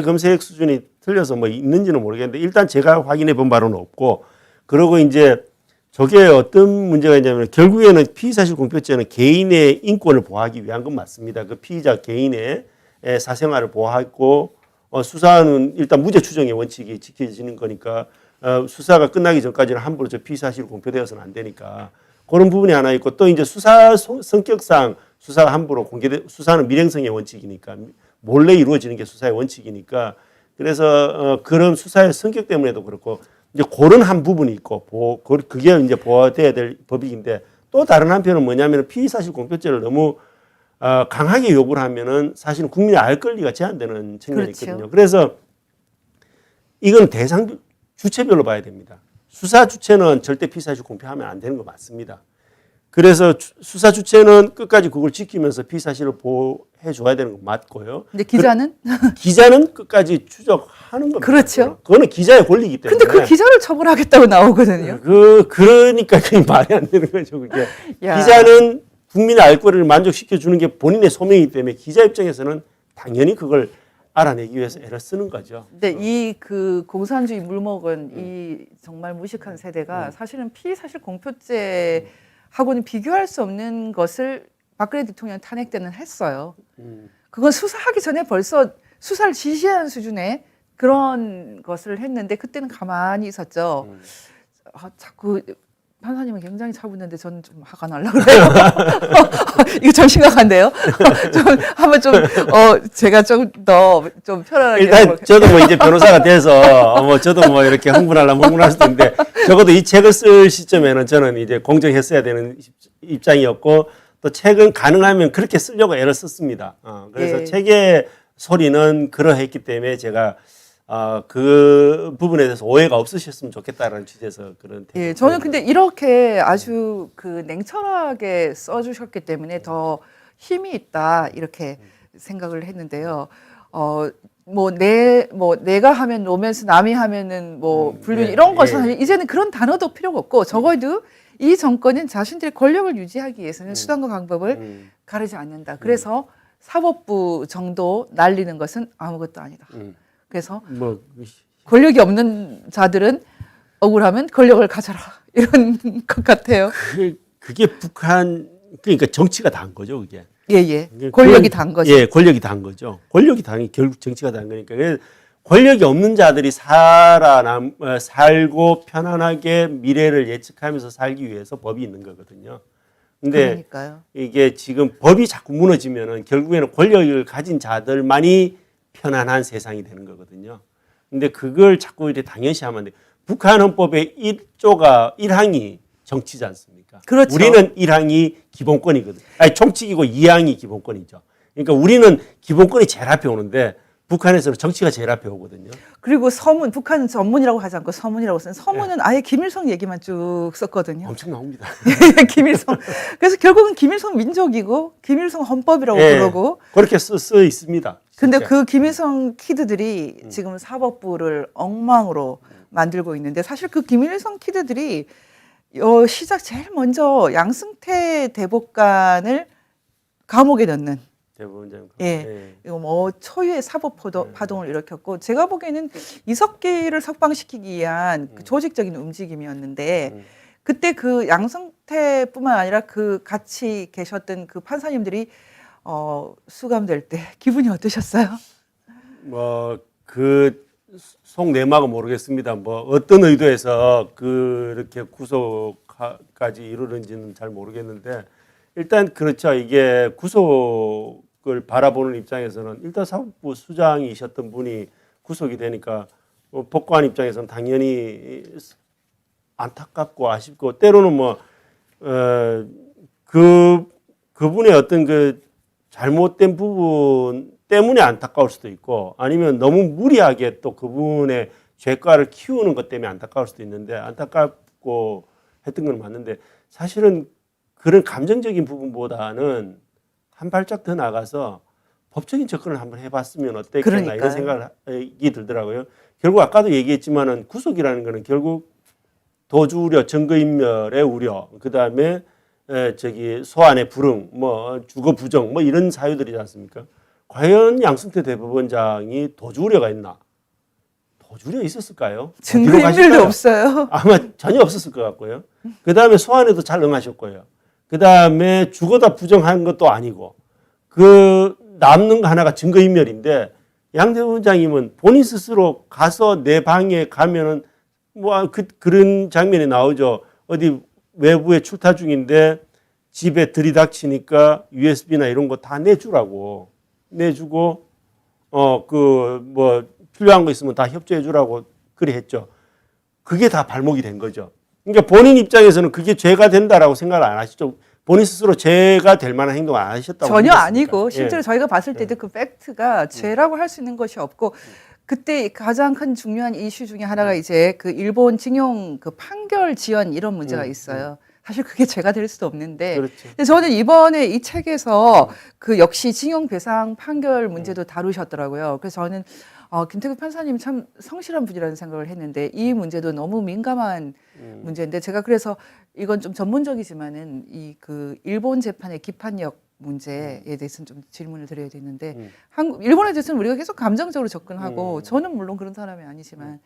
검색 수준이 틀려서 뭐 있는지는 모르겠는데 일단 제가 확인해 본 바로는 없고 그리고 이제 저게 어떤 문제가 있냐면 결국에는 피의사실 공표죄는 개인의 인권을 보호하기 위한 건 맞습니다. 그 피의자 개인의 사생활을 보호하고 수사는 일단 무죄 추정의 원칙이 지켜지는 거니까 수사가 끝나기 전까지는 함부로 저 피의사실 공표되어서는 안 되니까 그런 부분이 하나 있고 또 이제 수사 성격상 수사가 함부로 수사는 밀행성의 원칙이니까 몰래 이루어지는 게 수사의 원칙이니까 그래서 그런 수사의 성격 때문에도 그렇고 이제 그런 한 부분이 있고 그게 이제 보호돼야 될 법익인데 또 다른 한편은 뭐냐면 피의사실 공표죄를 너무 강하게 요구를 하면은 사실은 국민의 알 권리가 제한되는 측면이 그렇죠. 있거든요. 그래서 이건 대상 주체별로 봐야 됩니다. 수사 주체는 절대 피의사실 공표하면 안 되는 거 맞습니다. 그래서 수사 주체는 끝까지 그걸 지키면서 피의사실을 보호해 줘야 되는 거 맞고요. 근데 기자는? 기자는 끝까지 추적하는 겁니다. 그렇죠. 그거는 기자의 권리이기 때문에. 근데 그 기자를 처벌하겠다고 나오거든요. 그러니까 그게 말이 안 되는 거죠. 그게. 야. 기자는 국민의 알 권리를 만족시켜 주는 게 본인의 소명이기 때문에 기자 입장에서는 당연히 그걸 알아내기 위해서 애를 쓰는 거죠. 근데 이 그 공산주의 물먹은 이 정말 무식한 세대가 사실은 피의사실 공표죄하고는 비교할 수 없는 것을 박근혜 대통령 탄핵 때는 했어요. 그건 수사하기 전에 벌써 수사를 지시하는 수준의 그런 것을 했는데 그때는 가만히 있었죠. 자꾸 판사님은 굉장히 차분한데 저는 좀 화가 날라 그래요. 이거 좀 심각한데요. 좀 한번 좀 제가 좀 더 좀 편안하게 일단 저도 뭐 이제 변호사가 돼서 뭐 저도 뭐 이렇게 흥분하려면 흥분할 수도 있는데 적어도 이 책을 쓸 시점에는 저는 이제 공정했어야 되는 입장이었고 또 책은 가능하면 그렇게 쓰려고 애를 썼습니다. 그래서 예. 책의 소리는 그러했기 때문에 제가 그 부분에 대해서 오해가 없으셨으면 좋겠다라는 취지에서 그런. 예, 저는 근데 이렇게 아주 그 냉철하게 써주셨기 때문에 더 힘이 있다 이렇게 생각을 했는데요. 내가 하면 로맨스, 남이 하면은 뭐 불륜 이런 것은 사실 이제는 그런 단어도 필요가 없고 적어도 이 정권은 자신들의 권력을 유지하기 위해서는 수단과 방법을 가리지 않는다. 그래서 사법부 정도 날리는 것은 아무것도 아니다. 그래서 권력이 없는 자들은 억울하면 권력을 가져라 이런 것 같아요. 그게 북한 그러니까 정치가 다한 거죠, 그게. 예. 권력이 단 거죠. 예, 권력이 단 거죠. 권력이 단 결국 정치가 단 거니까. 그래서 권력이 없는 자들이 살고 편안하게 미래를 예측하면서 살기 위해서 법이 있는 거거든요. 근데 그러니까요. 이게 지금 법이 자꾸 무너지면은 결국에는 권력을 가진 자들만이 편안한 세상이 되는 거거든요. 근데 그걸 자꾸 이렇게 당연시하면 안 돼. 북한 헌법의 1항이 정치지 않습니까? 그렇죠. 우리는 1항이 기본권이거든요. 아니, 총칙이고 2항이 기본권이죠. 그러니까 우리는 기본권이 제일 앞에 오는데 북한에서는 정치가 제일 앞에 오거든요. 그리고 서문, 북한은 전문이라고 하지 않고 서문이라고 쓰는 서문은 아예 김일성 얘기만 쭉 썼거든요. 엄청 나옵니다. 김일성. 그래서 결국은 김일성 민족이고 김일성 헌법이라고 부르고. 그렇게 써 있습니다. 근데 진짜. 그 김일성 키드들이 지금 사법부를 엉망으로 만들고 있는데 사실 그 김일성 키드들이 시작 제일 먼저 양승태 대법관을 감옥에 넣는 대법원장. 이거 뭐 초유의 사법 파동을 일으켰고 제가 보기에는 이석기를 석방시키기 위한 그 조직적인 움직임이었는데 그때 그 양승태뿐만 아니라 그 같이 계셨던 그 판사님들이 수감될 때 기분이 어떠셨어요? 그 속내막은 모르겠습니다. 뭐 어떤 의도에서 그렇게 구속까지 이르는지는 잘 모르겠는데 일단 그렇죠. 이게 구속을 바라보는 입장에서는 일단 사법부 수장이셨던 분이 구속이 되니까 법관 입장에서는 당연히 안타깝고 아쉽고 때로는 그 그분의 어떤 그 잘못된 부분 때문에 안타까울 수도 있고 아니면 너무 무리하게 또 그분의 죄과를 키우는 것 때문에 안타까울 수도 있는데 안타깝고 했던 건 맞는데 사실은 그런 감정적인 부분보다는 한 발짝 더 나가서 법적인 접근을 한번 해봤으면 어땠겠나 이런 생각이 들더라고요. 결국 아까도 얘기했지만은 구속이라는 거는 결국 도주 우려, 증거인멸의 우려, 그 다음에 소환의 불응, 뭐 주거 부정, 뭐 이런 사유들이지 않습니까? 과연 양승태 대법원장이 도주 우려가 있나? 도주 우려 있었을까요? 증거인멸도 없어요. 아마 전혀 없었을 것 같고요. 그 다음에 소환에도 잘 응하셨고요. 그 다음에 주거다 부정한 것도 아니고 그 남는 거 하나가 증거인멸인데 양 대법원장님은 본인 스스로 가서 내 방에 가면은 뭐 그런 장면이 나오죠. 어디 외부에 출타 중인데 집에 들이닥치니까 USB나 이런 거 다 내주라고 내주고 뭐 필요한 거 있으면 다 협조해 주라고 그래 했죠. 그게 다 발목이 된 거죠. 그러니까 본인 입장에서는 그게 죄가 된다라고 생각을 안 하시죠. 본인 스스로 죄가 될 만한 행동을 안 하셨다고 전혀 믿었습니까? 아니고 실제로 저희가 봤을 때도 그 팩트가 죄라고 할 수 있는 것이 없고 그때 가장 큰 중요한 이슈 중에 하나가 이제 그 일본 징용 그 판결 지연 이런 문제가 있어요. 사실 그게 죄가 될 수도 없는데 그렇죠. 근데 저는 이번에 이 책에서 그 역시 징용 배상 판결 문제도 다루셨더라고요. 그래서 저는 김태규 판사님 참 성실한 분이라는 생각을 했는데 이 문제도 너무 민감한 문제인데 제가 그래서 이건 좀 전문적이지만은 이 그 일본 재판의 기판력 문제에 대해서는 좀 질문을 드려야 되는데 일본에 대해서는 우리가 계속 감정적으로 접근하고 저는 물론 그런 사람이 아니지만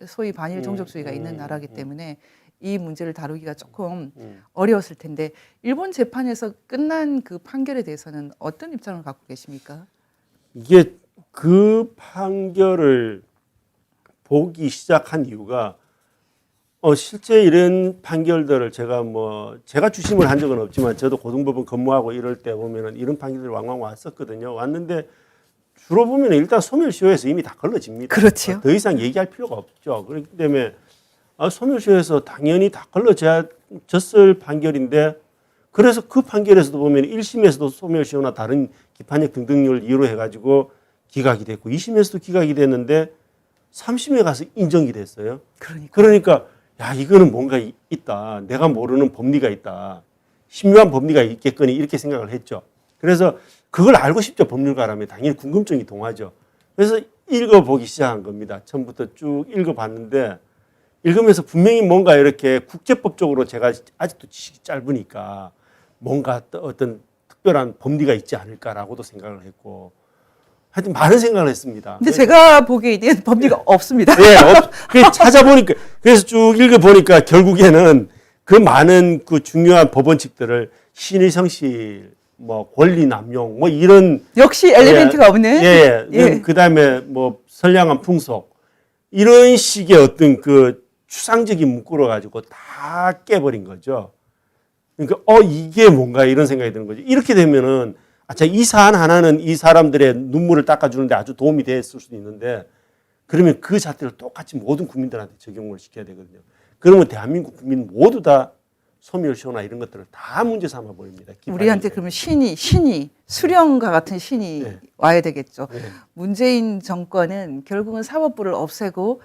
소위 반일 종족주의가 있는 나라이기 때문에 이 문제를 다루기가 조금 어려웠을 텐데 일본 재판에서 끝난 그 판결에 대해서는 어떤 입장을 갖고 계십니까? 이게 그 판결을 보기 시작한 이유가 실제 이런 판결들을 제가 주심을 한 적은 없지만 저도 고등법원 근무하고 이럴 때 보면은 이런 판결들이 왕왕 왔었거든요. 왔는데 주로 보면 일단 소멸시효에서 이미 다 걸러집니다. 그렇죠. 더 이상 얘기할 필요가 없죠. 그렇기 때문에 소멸시효에서 당연히 다 걸러졌을 판결인데 그래서 그 판결에서도 보면 1심에서도 소멸시효나 다른 기판력 등등을 이유로 해가지고 기각이 됐고 2심에서도 기각이 됐는데 3심에 가서 인정이 됐어요. 그러니까 야 이거는 뭔가 있다. 내가 모르는 법리가 있다. 신묘한 법리가 있겠거니 이렇게 생각을 했죠. 그래서 그걸 알고 싶죠. 법률가라면 당연히 궁금증이 동하죠. 그래서 읽어보기 시작한 겁니다. 처음부터 쭉 읽어봤는데 읽으면서 분명히 뭔가 이렇게 국제법적으로 제가 아직도 지식이 짧으니까 뭔가 어떤 특별한 법리가 있지 않을까라고도 생각을 했고 하여튼 많은 생각을 했습니다. 근데 제가 보기에는 법리가 없습니다. 네, 찾아보니까 그래서 쭉 읽어보니까 결국에는 그 많은 그 중요한 법원칙들을 신의 성실, 뭐 권리 남용, 뭐 이런 역시 엘리멘트가 없는. 그다음에 뭐 선량한 풍속 이런 식의 어떤 그 추상적인 문구로 가지고 다 깨버린 거죠. 그러니까 이게 뭔가 이런 생각이 드는 거죠. 이렇게 되면은 이 사안 하나는 이 사람들의 눈물을 닦아주는데 아주 도움이 됐을 수도 있는데 그러면 그 잣대를 똑같이 모든 국민들한테 적용을 시켜야 되거든요. 그러면 대한민국 국민 모두 다 소멸시효나 이런 것들을 다 문제 삼아 버립니다. 우리한테 그러면 신이 수령과 같은 신이 와야 되겠죠. 문재인 정권은 결국은 사법부를 없애고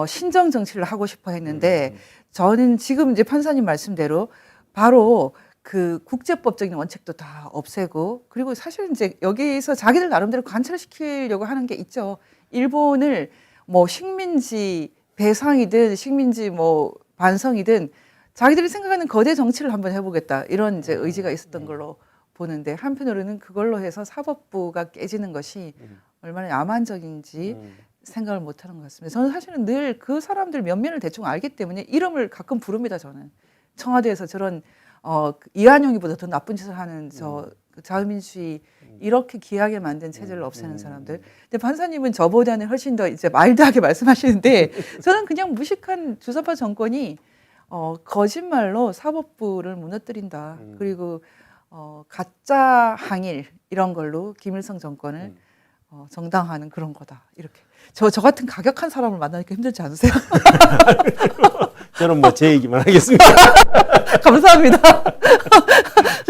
신정 정치를 하고 싶어 했는데 저는 지금 이제 판사님 말씀대로 바로 그 국제법적인 원칙도 다 없애고 그리고 사실 이제 여기서 자기들 나름대로 관철시키려고 하는 게 있죠. 일본을 뭐 식민지 배상이든 식민지 뭐 반성이든 자기들이 생각하는 거대 정치를 한번 해보겠다 이런 이제 의지가 있었던 걸로 보는데 한편으로는 그걸로 해서 사법부가 깨지는 것이 얼마나 야만적인지 생각을 못하는 것 같습니다. 저는 사실은 늘 그 사람들 면면을 대충 알기 때문에 이름을 가끔 부릅니다. 저는 청와대에서 저런 이한용이보다 더 나쁜 짓을 하는 그 자유민주주의 이렇게 기하게 만든 체제를 없애는 사람들. 근데 판사님은 저보다는 훨씬 더 이제 마일드하게 말씀하시는데 저는 그냥 무식한 주사파 정권이 거짓말로 사법부를 무너뜨린다. 그리고 가짜 항일 이런 걸로 김일성 정권을 정당화하는 그런 거다. 이렇게 저 같은 가격한 사람을 만나니까 힘들지 않으세요? 저는 뭐 제 얘기만 하겠습니다. 감사합니다.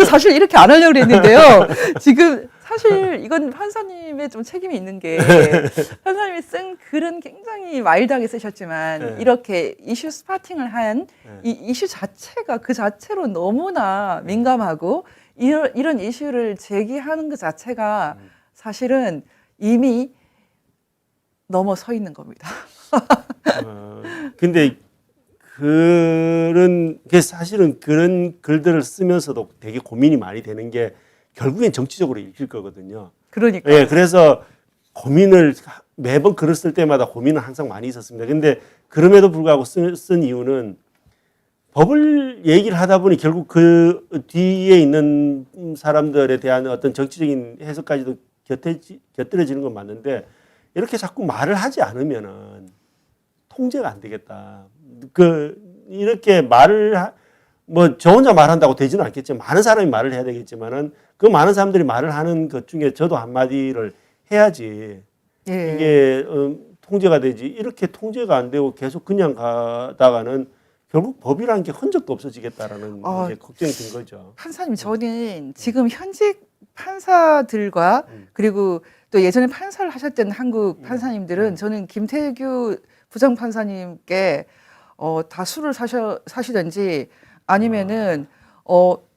사실 이렇게 안 하려고 그랬는데요. 지금 사실 이건 판사님의 좀 책임이 있는 게 판사님이 쓴 글은 굉장히 마일드하게 쓰셨지만 네. 이렇게 이슈 스파팅을 한 이 이슈 자체가 그 자체로 너무나 민감하고 이런 이슈를 제기하는 그 자체가 사실은 이미 넘어서 있는 겁니다. 근데 사실은 그런 글들을 쓰면서도 되게 고민이 많이 되는 게 결국엔 정치적으로 읽힐 거거든요. 그러니까. 예, 그래서 고민을 매번 글을 쓸 때마다 고민은 항상 많이 있었습니다. 근데 그럼에도 불구하고 쓴 이유는 법을 얘기를 하다 보니 결국 그 뒤에 있는 사람들에 대한 어떤 정치적인 해석까지도 곁들여지는 건 맞는데 이렇게 자꾸 말을 하지 않으면은 통제가 안 되겠다. 이렇게 저 혼자 말한다고 되지는 않겠지만 많은 사람이 말을 해야 되겠지만은 그 많은 사람들이 말을 하는 것 중에 저도 한마디를 해야지 예. 이게 통제가 되지. 이렇게 통제가 안 되고 계속 그냥 가다가는 결국 법이라는 게 흔적도 없어지겠다라는 이제 걱정이 든 거죠. 판사님, 저는 지금 현직 판사들과 그리고 또 예전에 판사를 하셨던 한국 판사님들은 저는 김태규 부장판사님께 다 술을 사시든지 아니면은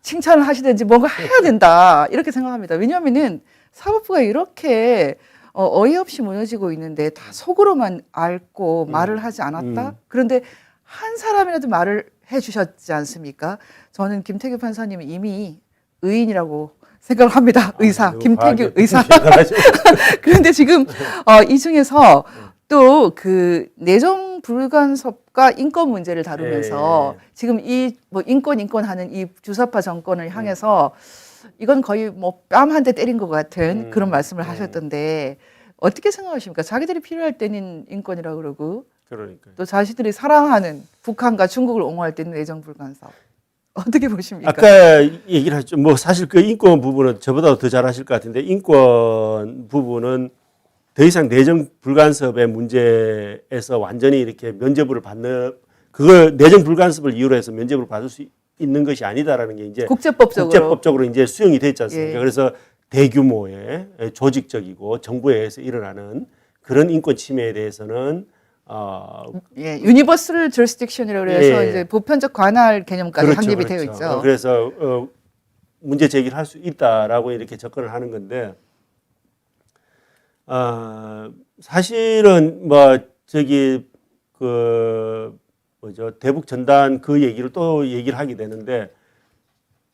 칭찬을 하시든지 뭔가 해야 된다 이렇게 생각합니다. 왜냐하면은 사법부가 이렇게 어이없이 무너지고 있는데 다 속으로만 앓고 말을 하지 않았다. 그런데 한 사람이라도 말을 해주셨지 않습니까? 저는 김태규 판사님은 이미 의인이라고 생각을 합니다. 의사, 김태규 의사. 그런데 지금 이 중에서 또 그 내정 불간섭과 인권 문제를 다루면서 지금 이 뭐 인권 하는 이 주사파 정권을 향해서 이건 거의 뭐 뺨 한 대 때린 것 같은 그런 말씀을 하셨던데 어떻게 생각하십니까? 자기들이 필요할 때는 인권이라고 그러고 그러니까 또 자신들이 사랑하는 북한과 중국을 옹호할 때는 내정 불간섭. 어떻게 보십니까? 아까 얘기를 했죠. 뭐 사실 그 인권 부분은 저보다 더 잘하실 것 같은데 인권 부분은 더 이상 내정 불간섭의 문제에서 완전히 이렇게 면죄부를 받는 그걸 내정 불간섭을 이유로 해서 면죄부를 받을 수 있는 것이 아니다라는 게 이제 국제법적으로 이제 수용이 됐지 않습니까? 예. 그래서 대규모의 조직적이고 정부에 의해서 일어나는 그런 인권 침해에 대해서는 유니버설 jurisdiction이라고 해서 예. 이제 보편적 관할 개념까지 그렇죠, 확립이 그렇죠. 되어 있죠. 그래서 문제 제기를 할 수 있다라고 이렇게 접근을 하는 건데 사실은 대북 전단 그 얘기를 또 얘기를 하게 되는데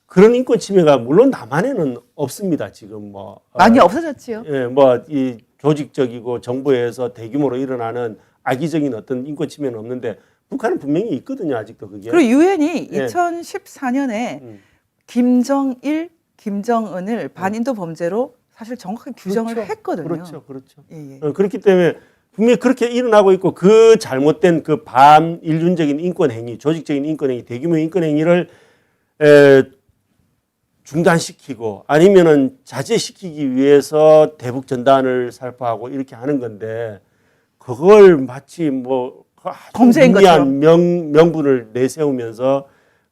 그런 인권 침해가 물론 남한에는 없습니다. 지금 많이 없어졌지요. 예, 이 조직적이고 정부에서 대규모로 일어나는 악의적인 어떤 인권 침해는 없는데 북한은 분명히 있거든요. 아직도 그게. 그리고 유엔이 예. 2014년에 김정일, 김정은을 반인도 범죄로 사실 정확하게 규정을 그렇죠. 했거든요. 그렇죠. 예. 그렇기 때문에 분명히 그렇게 일어나고 있고 그 잘못된 그 반인륜적인 인권 행위, 조직적인 인권 행위, 대규모 인권 행위를 중단시키고 아니면은 자제시키기 위해서 대북 전단을 살포하고 이렇게 하는 건데 그걸 마치 범죄인 것처럼 명분을 내세우면서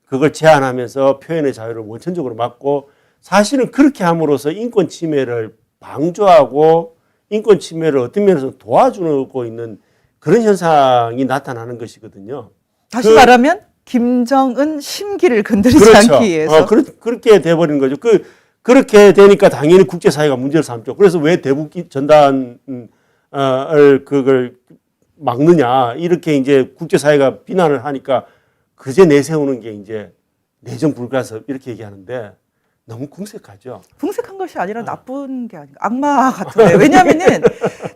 그걸 제한하면서 표현의 자유를 원천적으로 막고 사실은 그렇게 함으로써 인권 침해를 방조하고 인권 침해를 어떤 면에서 도와주고 있는 그런 현상이 나타나는 것이거든요. 다시 말하면 김정은 심기를 건드리지 그렇죠. 않기 위해서. 그렇게 돼버리는 거죠. 그렇게 되니까 당연히 국제사회가 문제를 삼죠. 그래서 왜 대북 전단을 그걸 막느냐 이렇게 이제 국제사회가 비난을 하니까 그제 내세우는 게 이제 내정 불간섭 이렇게 얘기하는데 너무 궁색하죠. 궁색한 것이 아니라 나쁜 게 아닌가. 악마 같은데. 왜냐하면은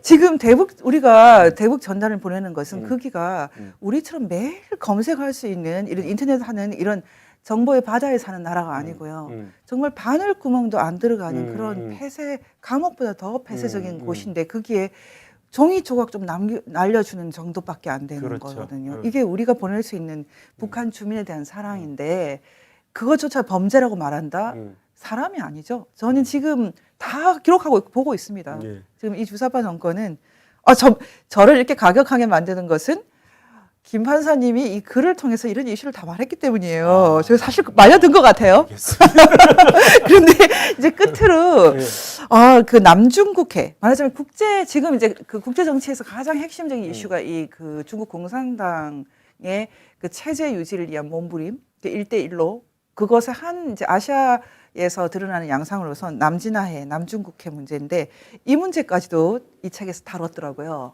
지금 우리가 대북 전단을 보내는 것은 크기가 우리처럼 매일 검색할 수 있는 이런 인터넷 하는 이런 정보의 바다에 사는 나라가 아니고요. 정말 바늘 구멍도 안 들어가는 그런 폐쇄, 감옥보다 더 폐쇄적인 곳인데 거기에 종이 조각 좀 날려주는 정도밖에 안 되는 그렇죠. 거거든요. 이게 우리가 보낼 수 있는 북한 주민에 대한 사랑인데 그것조차 범죄라고 말한다? 사람이 아니죠. 저는 지금 다 기록하고 보고 있습니다. 예. 지금 이 주사파 정권은 저를 이렇게 가격하게 만드는 것은 김 판사님이 이 글을 통해서 이런 이슈를 다 말했기 때문이에요. 저 사실 말려든 것 같아요. 그런데 이제 끝으로 그 남중국해 말하자면 지금 이제 그 국제 정치에서 가장 핵심적인 이슈가 이 그 중국 공산당의 그 체제 유지를 위한 몸부림 1대1로 그것의 한 이제 아시아에서 드러나는 양상으로서 남진화해 남중국해 문제인데 이 문제까지도 이 책에서 다뤘더라고요.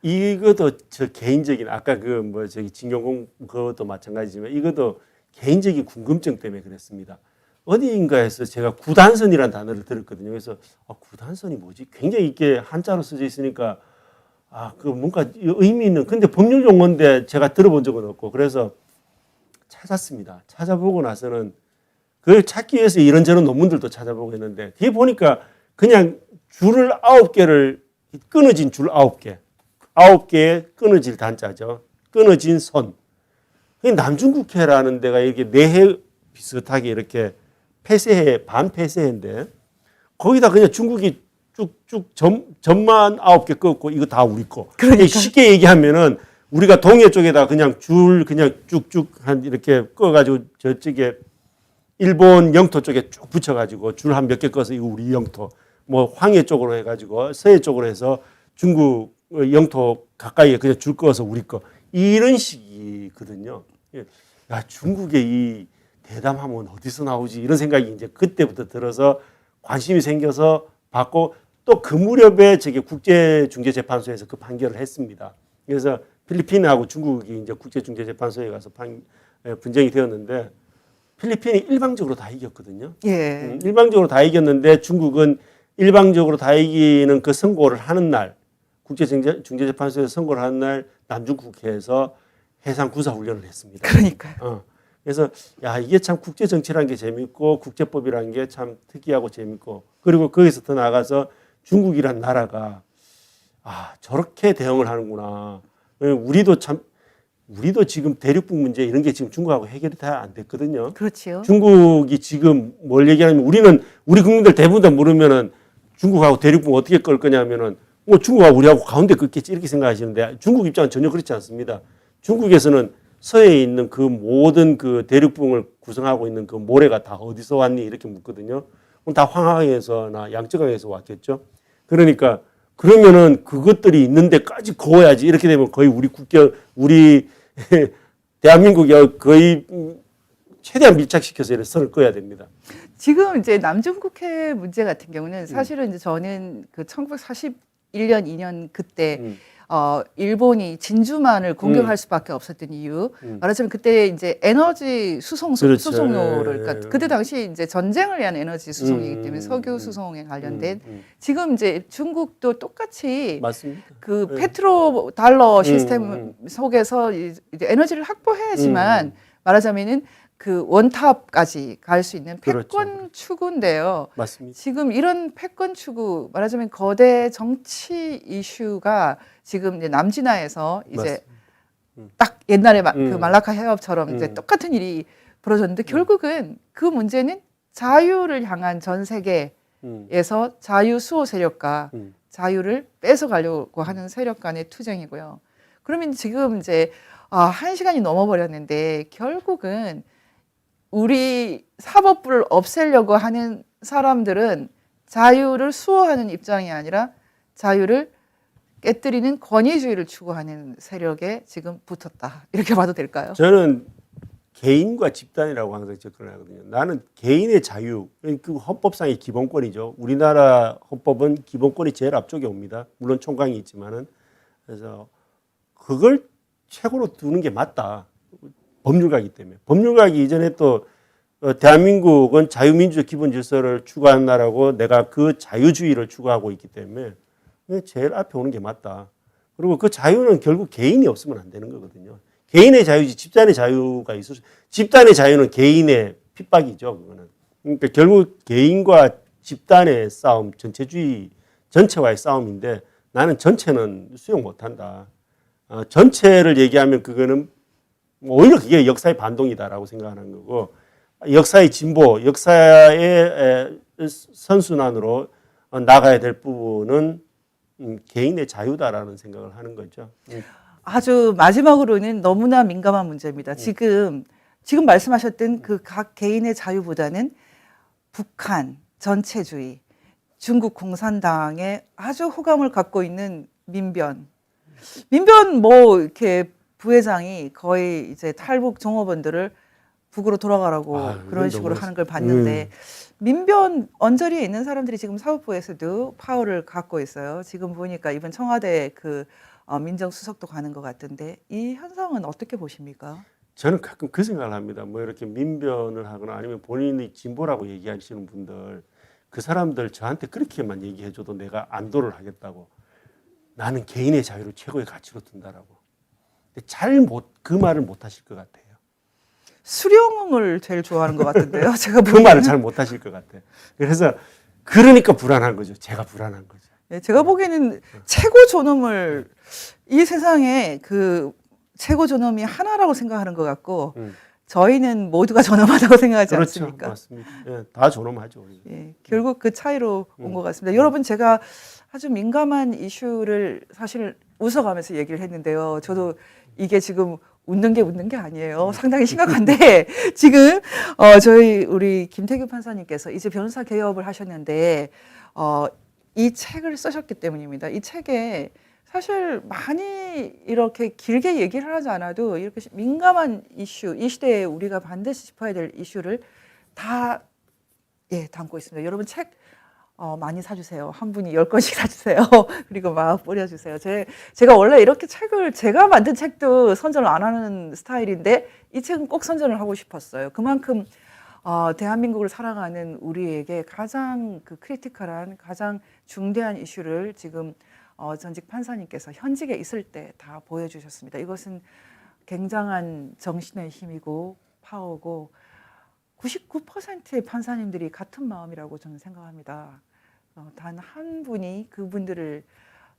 이것도 저 개인적인 아까 그 뭐 저기 진경공 그것도 마찬가지지만 이것도 개인적인 궁금증 때문에 그랬습니다. 어디인가에서 제가 구단선이라는 단어를 들었거든요. 그래서 구단선이 뭐지? 굉장히 이렇게 한자로 써져 있으니까 그 뭔가 의미 있는 근데 법률 용어인데 제가 들어본 적은 없고 그래서 찾았습니다. 찾아보고 나서는 그걸 찾기 위해서 이런저런 논문들도 찾아보고 했는데 그게 보니까 그냥 줄을 9개를 끊어진 줄 9개. 9개의 끊어질 단자죠. 끊어진 선. 남중국해라는 데가 이렇게 내해 비슷하게 이렇게 폐쇄해, 반폐쇄해인데 거기다 그냥 중국이 쭉쭉 점만 9개 끊고 이거 다 우리 거. 그러니까. 쉽게 얘기하면은 우리가 동해 쪽에다 그냥 줄 그냥 쭉쭉 한 이렇게 꺼가지고 저쪽에 일본 영토 쪽에 쭉 붙여가지고 줄 한 몇 개 꺼서 이거 우리 영토. 뭐 황해 쪽으로 해가지고 서해 쪽으로 해서 중국 영토 가까이에 그냥 줄 꺼서 우리 거 이런 식이거든요. 야 중국의 이 대담함은 어디서 나오지 이런 생각이 이제 그때부터 들어서 관심이 생겨서 받고 또 그 무렵에 저기 국제중재재판소에서 그 판결을 했습니다. 그래서 필리핀하고 중국이 이제 국제중재재판소에 가서 분쟁이 되었는데 필리핀이 일방적으로 다 이겼거든요. 예. 일방적으로 다 이겼는데 중국은 일방적으로 다 이기는 그 선고를 하는 날 국제중재재판소에서 선고를 하는 날 남중국해에서 해상 구사 훈련을 했습니다. 그러니까요. 그래서 야 이게 참 국제 정치라는 게 재밌고 국제법이라는 게 참 특이하고 재밌고 그리고 거기서 더 나가서 중국이란 나라가 저렇게 대응을 하는구나. 우리도 지금 대륙북 문제 이런 게 지금 중국하고 해결이 다 안 됐거든요. 그렇죠. 중국이 지금 뭘 얘기하냐면 우리 국민들 대부분 다 모르면은 중국하고 대륙북 어떻게 끌 거냐면은 뭐 중국하고 우리하고 가운데 끌겠지 이렇게 생각하시는데 중국 입장은 전혀 그렇지 않습니다. 중국에서는 서해에 있는 그 모든 그 대륙붕을 구성하고 있는 그 모래가 다 어디서 왔니 이렇게 묻거든요. 그럼 다 황하에서나 양쯔강에서 왔겠죠. 그러니까 그러면은 그것들이 있는 데까지 거어야지 이렇게 되면 거의 우리 대한민국이 거의 최대한 밀착시켜서 이렇게 선을 그어야 됩니다. 지금 이제 남중국해 문제 같은 경우는 사실은 이제 저는 그 1941년, 2년 그때 일본이 진주만을 공격할 수밖에 없었던 이유. 말하자면 그때 이제 에너지 수송로를 그러니까 그때 당시 이제 전쟁을 위한 에너지 수송이기 때문에 석유 수송에 관련된 지금 이제 중국도 똑같이 맞습니다. 그 페트로 달러 시스템 속에서 이제 에너지를 확보해야지만 말하자면은 그 원탑까지 갈 수 있는 패권 그렇죠. 추구인데요. 맞습니다. 지금 이런 패권 추구 말하자면 거대 정치 이슈가 지금 이제 남진아에서 이제 딱 옛날에 그 말라카 해협처럼 이제 똑같은 일이 벌어졌는데 결국은 그 문제는 자유를 향한 전 세계에서 자유 수호 세력과 자유를 뺏어가려고 하는 세력 간의 투쟁이고요. 그러면 지금 이제 1시간이 넘어버렸는데 결국은 우리 사법부를 없애려고 하는 사람들은 자유를 수호하는 입장이 아니라 자유를 깨뜨리는 권위주의를 추구하는 세력에 지금 붙었다. 이렇게 봐도 될까요? 저는 개인과 집단이라고 항상 접근을 하거든요. 나는 개인의 자유, 그 헌법상의 기본권이죠. 우리나라 헌법은 기본권이 제일 앞쪽에 옵니다. 물론 총강이 있지만은. 그래서 그걸 최고로 두는 게 맞다. 법률가이기 때문에. 법률가이기 이전에 또 대한민국은 자유민주적 기본 질서를 추구하는 나라고 내가 그 자유주의를 추구하고 있기 때문에 제일 앞에 오는 게 맞다. 그리고 그 자유는 결국 개인이 없으면 안 되는 거거든요. 개인의 자유지 집단의 자유가 있을 수, 집단의 자유는 개인의 핍박이죠. 그거는. 그러니까 결국 개인과 집단의 싸움, 전체와의 싸움인데 나는 전체는 수용 못한다. 전체를 얘기하면 그거는 오히려 그게 역사의 반동이다라고 생각하는 거고 역사의 진보, 역사의 선순환으로 나가야 될 부분은 개인의 자유다라는 생각을 하는 거죠. 아주 마지막으로는 너무나 민감한 문제입니다. 지금 말씀하셨던 그 각 개인의 자유보다는 북한 전체주의, 중국 공산당에 아주 호감을 갖고 있는 민변 뭐 이렇게 부회장이 거의 이제 탈북 종업원들을 북으로 돌아가라고 그런 식으로 하는 걸 봤는데 민변 언저리에 있는 사람들이 지금 사법부에서도 파워를 갖고 있어요. 지금 보니까 이번 청와대 그 민정수석도 가는 것 같은데 이 현상은 어떻게 보십니까? 저는 가끔 그 생각을 합니다. 뭐 이렇게 민변을 하거나 아니면 본인이 진보라고 얘기하시는 분들, 그 사람들 저한테 그렇게만 얘기해줘도 내가 안도를 하겠다고. 나는 개인의 자유를 최고의 가치로 둔다라고. 근데 그 말을 못 하실 것 같아요. 수령을 제일 좋아하는 것 같은데요. 제가 그 말을 잘 못 하실 것 같아요. 그래서 그러니까 불안한 거죠. 제가 불안한 거죠. 네, 제가 보기에는 최고 존엄을 이 세상에 그 최고 존엄이 하나라고 생각하는 것 같고 저희는 모두가 존엄하다고 생각하지 그렇죠. 않습니까? 맞습니다. 예, 다 존엄하죠. 예, 결국 그 차이로 온 것 같습니다. 여러분 제가 아주 민감한 이슈를 사실 웃어가면서 얘기를 했는데요. 저도 이게 지금 웃는 게 아니에요. 상당히 심각한데 지금 저희 우리 김태규 판사님께서 이제 변호사 개업을 하셨는데 이 책을 쓰셨기 때문입니다. 이 책에 사실 많이 이렇게 길게 얘기를 하지 않아도 이렇게 민감한 이슈, 이 시대에 우리가 반드시 짚어야 될 이슈를 다 담고 있습니다. 여러분 책 많이 사주세요. 한 분이 10권씩 사주세요. 그리고 막 뿌려주세요. 제가 원래 이렇게 책을 제가 만든 책도 선전을 안 하는 스타일인데 이 책은 꼭 선전을 하고 싶었어요. 그만큼 대한민국을 살아가는 우리에게 가장 그 크리티컬한 가장 중대한 이슈를 지금 전직 판사님께서 현직에 있을 때 다 보여주셨습니다. 이것은 굉장한 정신의 힘이고 파워고 99%의 판사님들이 같은 마음이라고 저는 생각합니다. 단 한 분이 그분들을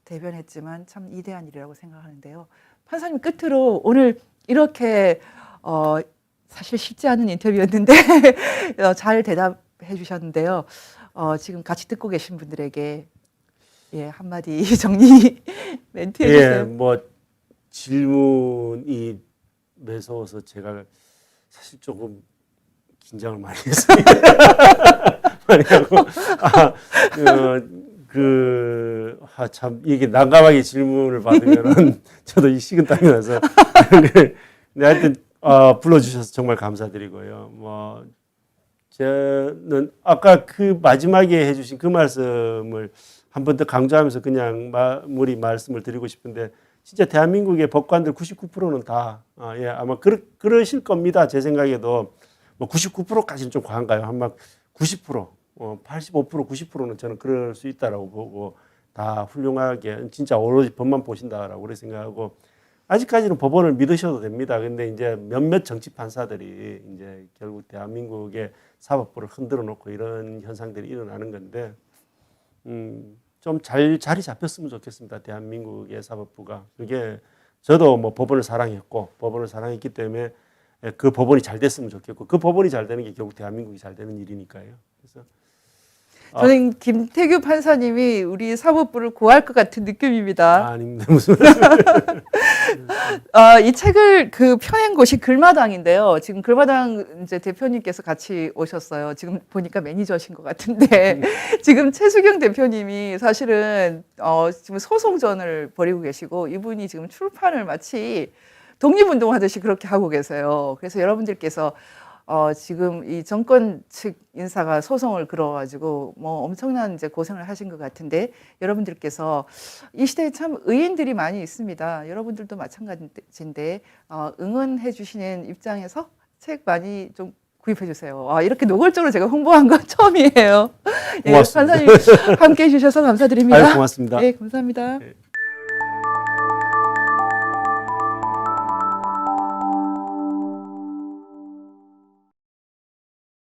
대변했지만 참 이대한 일이라고 생각하는데요. 판사님 끝으로 오늘 이렇게 사실 쉽지 않은 인터뷰였는데 잘 대답해 주셨는데요. 지금 같이 듣고 계신 분들에게 한마디 정리 멘트 해주세요. 뭐 질문이 매서워서 제가 사실 조금 긴장을 많이 했습니다. 많이 하고 참 이게 난감하게 질문을 받으면은 저도 이 식은땀이 나서 근데 하여튼 불러주셔서 정말 감사드리고요. 뭐 저는 아까 그 마지막에 해주신 그 말씀을 한 번 더 강조하면서 그냥 마무리 말씀을 드리고 싶은데 진짜 대한민국의 법관들 99%는 다 아마 그러실 겁니다. 제 생각에도 뭐 99%까지는 좀 과한가요? 한 막 90%, 85%, 90%는 저는 그럴 수 있다라고 보고 다 훌륭하게 진짜 오로지 법만 보신다라고 그렇게 생각하고 아직까지는 법원을 믿으셔도 됩니다. 근데 이제 몇몇 정치 판사들이 이제 결국 대한민국의 사법부를 흔들어 놓고 이런 현상들이 일어나는 건데 좀 잘 자리 잡혔으면 좋겠습니다. 대한민국의 사법부가. 그게 저도 뭐 법원을 사랑했고 법원을 사랑했기 때문에 그 법원이 잘 됐으면 좋겠고 그 법원이 잘 되는 게 결국 대한민국이 잘 되는 일이니까요. 그래서 저는 김태규 판사님이 우리 사법부를 고할 것 같은 느낌입니다. 아닙니다. 무슨 이 책을 그 펴낸 곳이 글마당인데요. 지금 글마당 이제 대표님께서 같이 오셨어요. 지금 보니까 매니저신 것 같은데 지금 최수경 대표님이 사실은 지금 소송전을 벌이고 계시고 이분이 지금 출판을 마치 독립운동 하듯이 그렇게 하고 계세요. 그래서 여러분들께서 지금 이 정권 측 인사가 소송을 걸어가지고 뭐 엄청난 이제 고생을 하신 것 같은데 여러분들께서 이 시대에 참 의인들이 많이 있습니다. 여러분들도 마찬가지인데 응원해 주시는 입장에서 책 많이 좀 구입해 주세요. 이렇게 노골적으로 제가 홍보한 건 처음이에요. 고맙습니다. 판사님 함께 해주셔서 감사드립니다. 고맙습니다. 네, 감사합니다.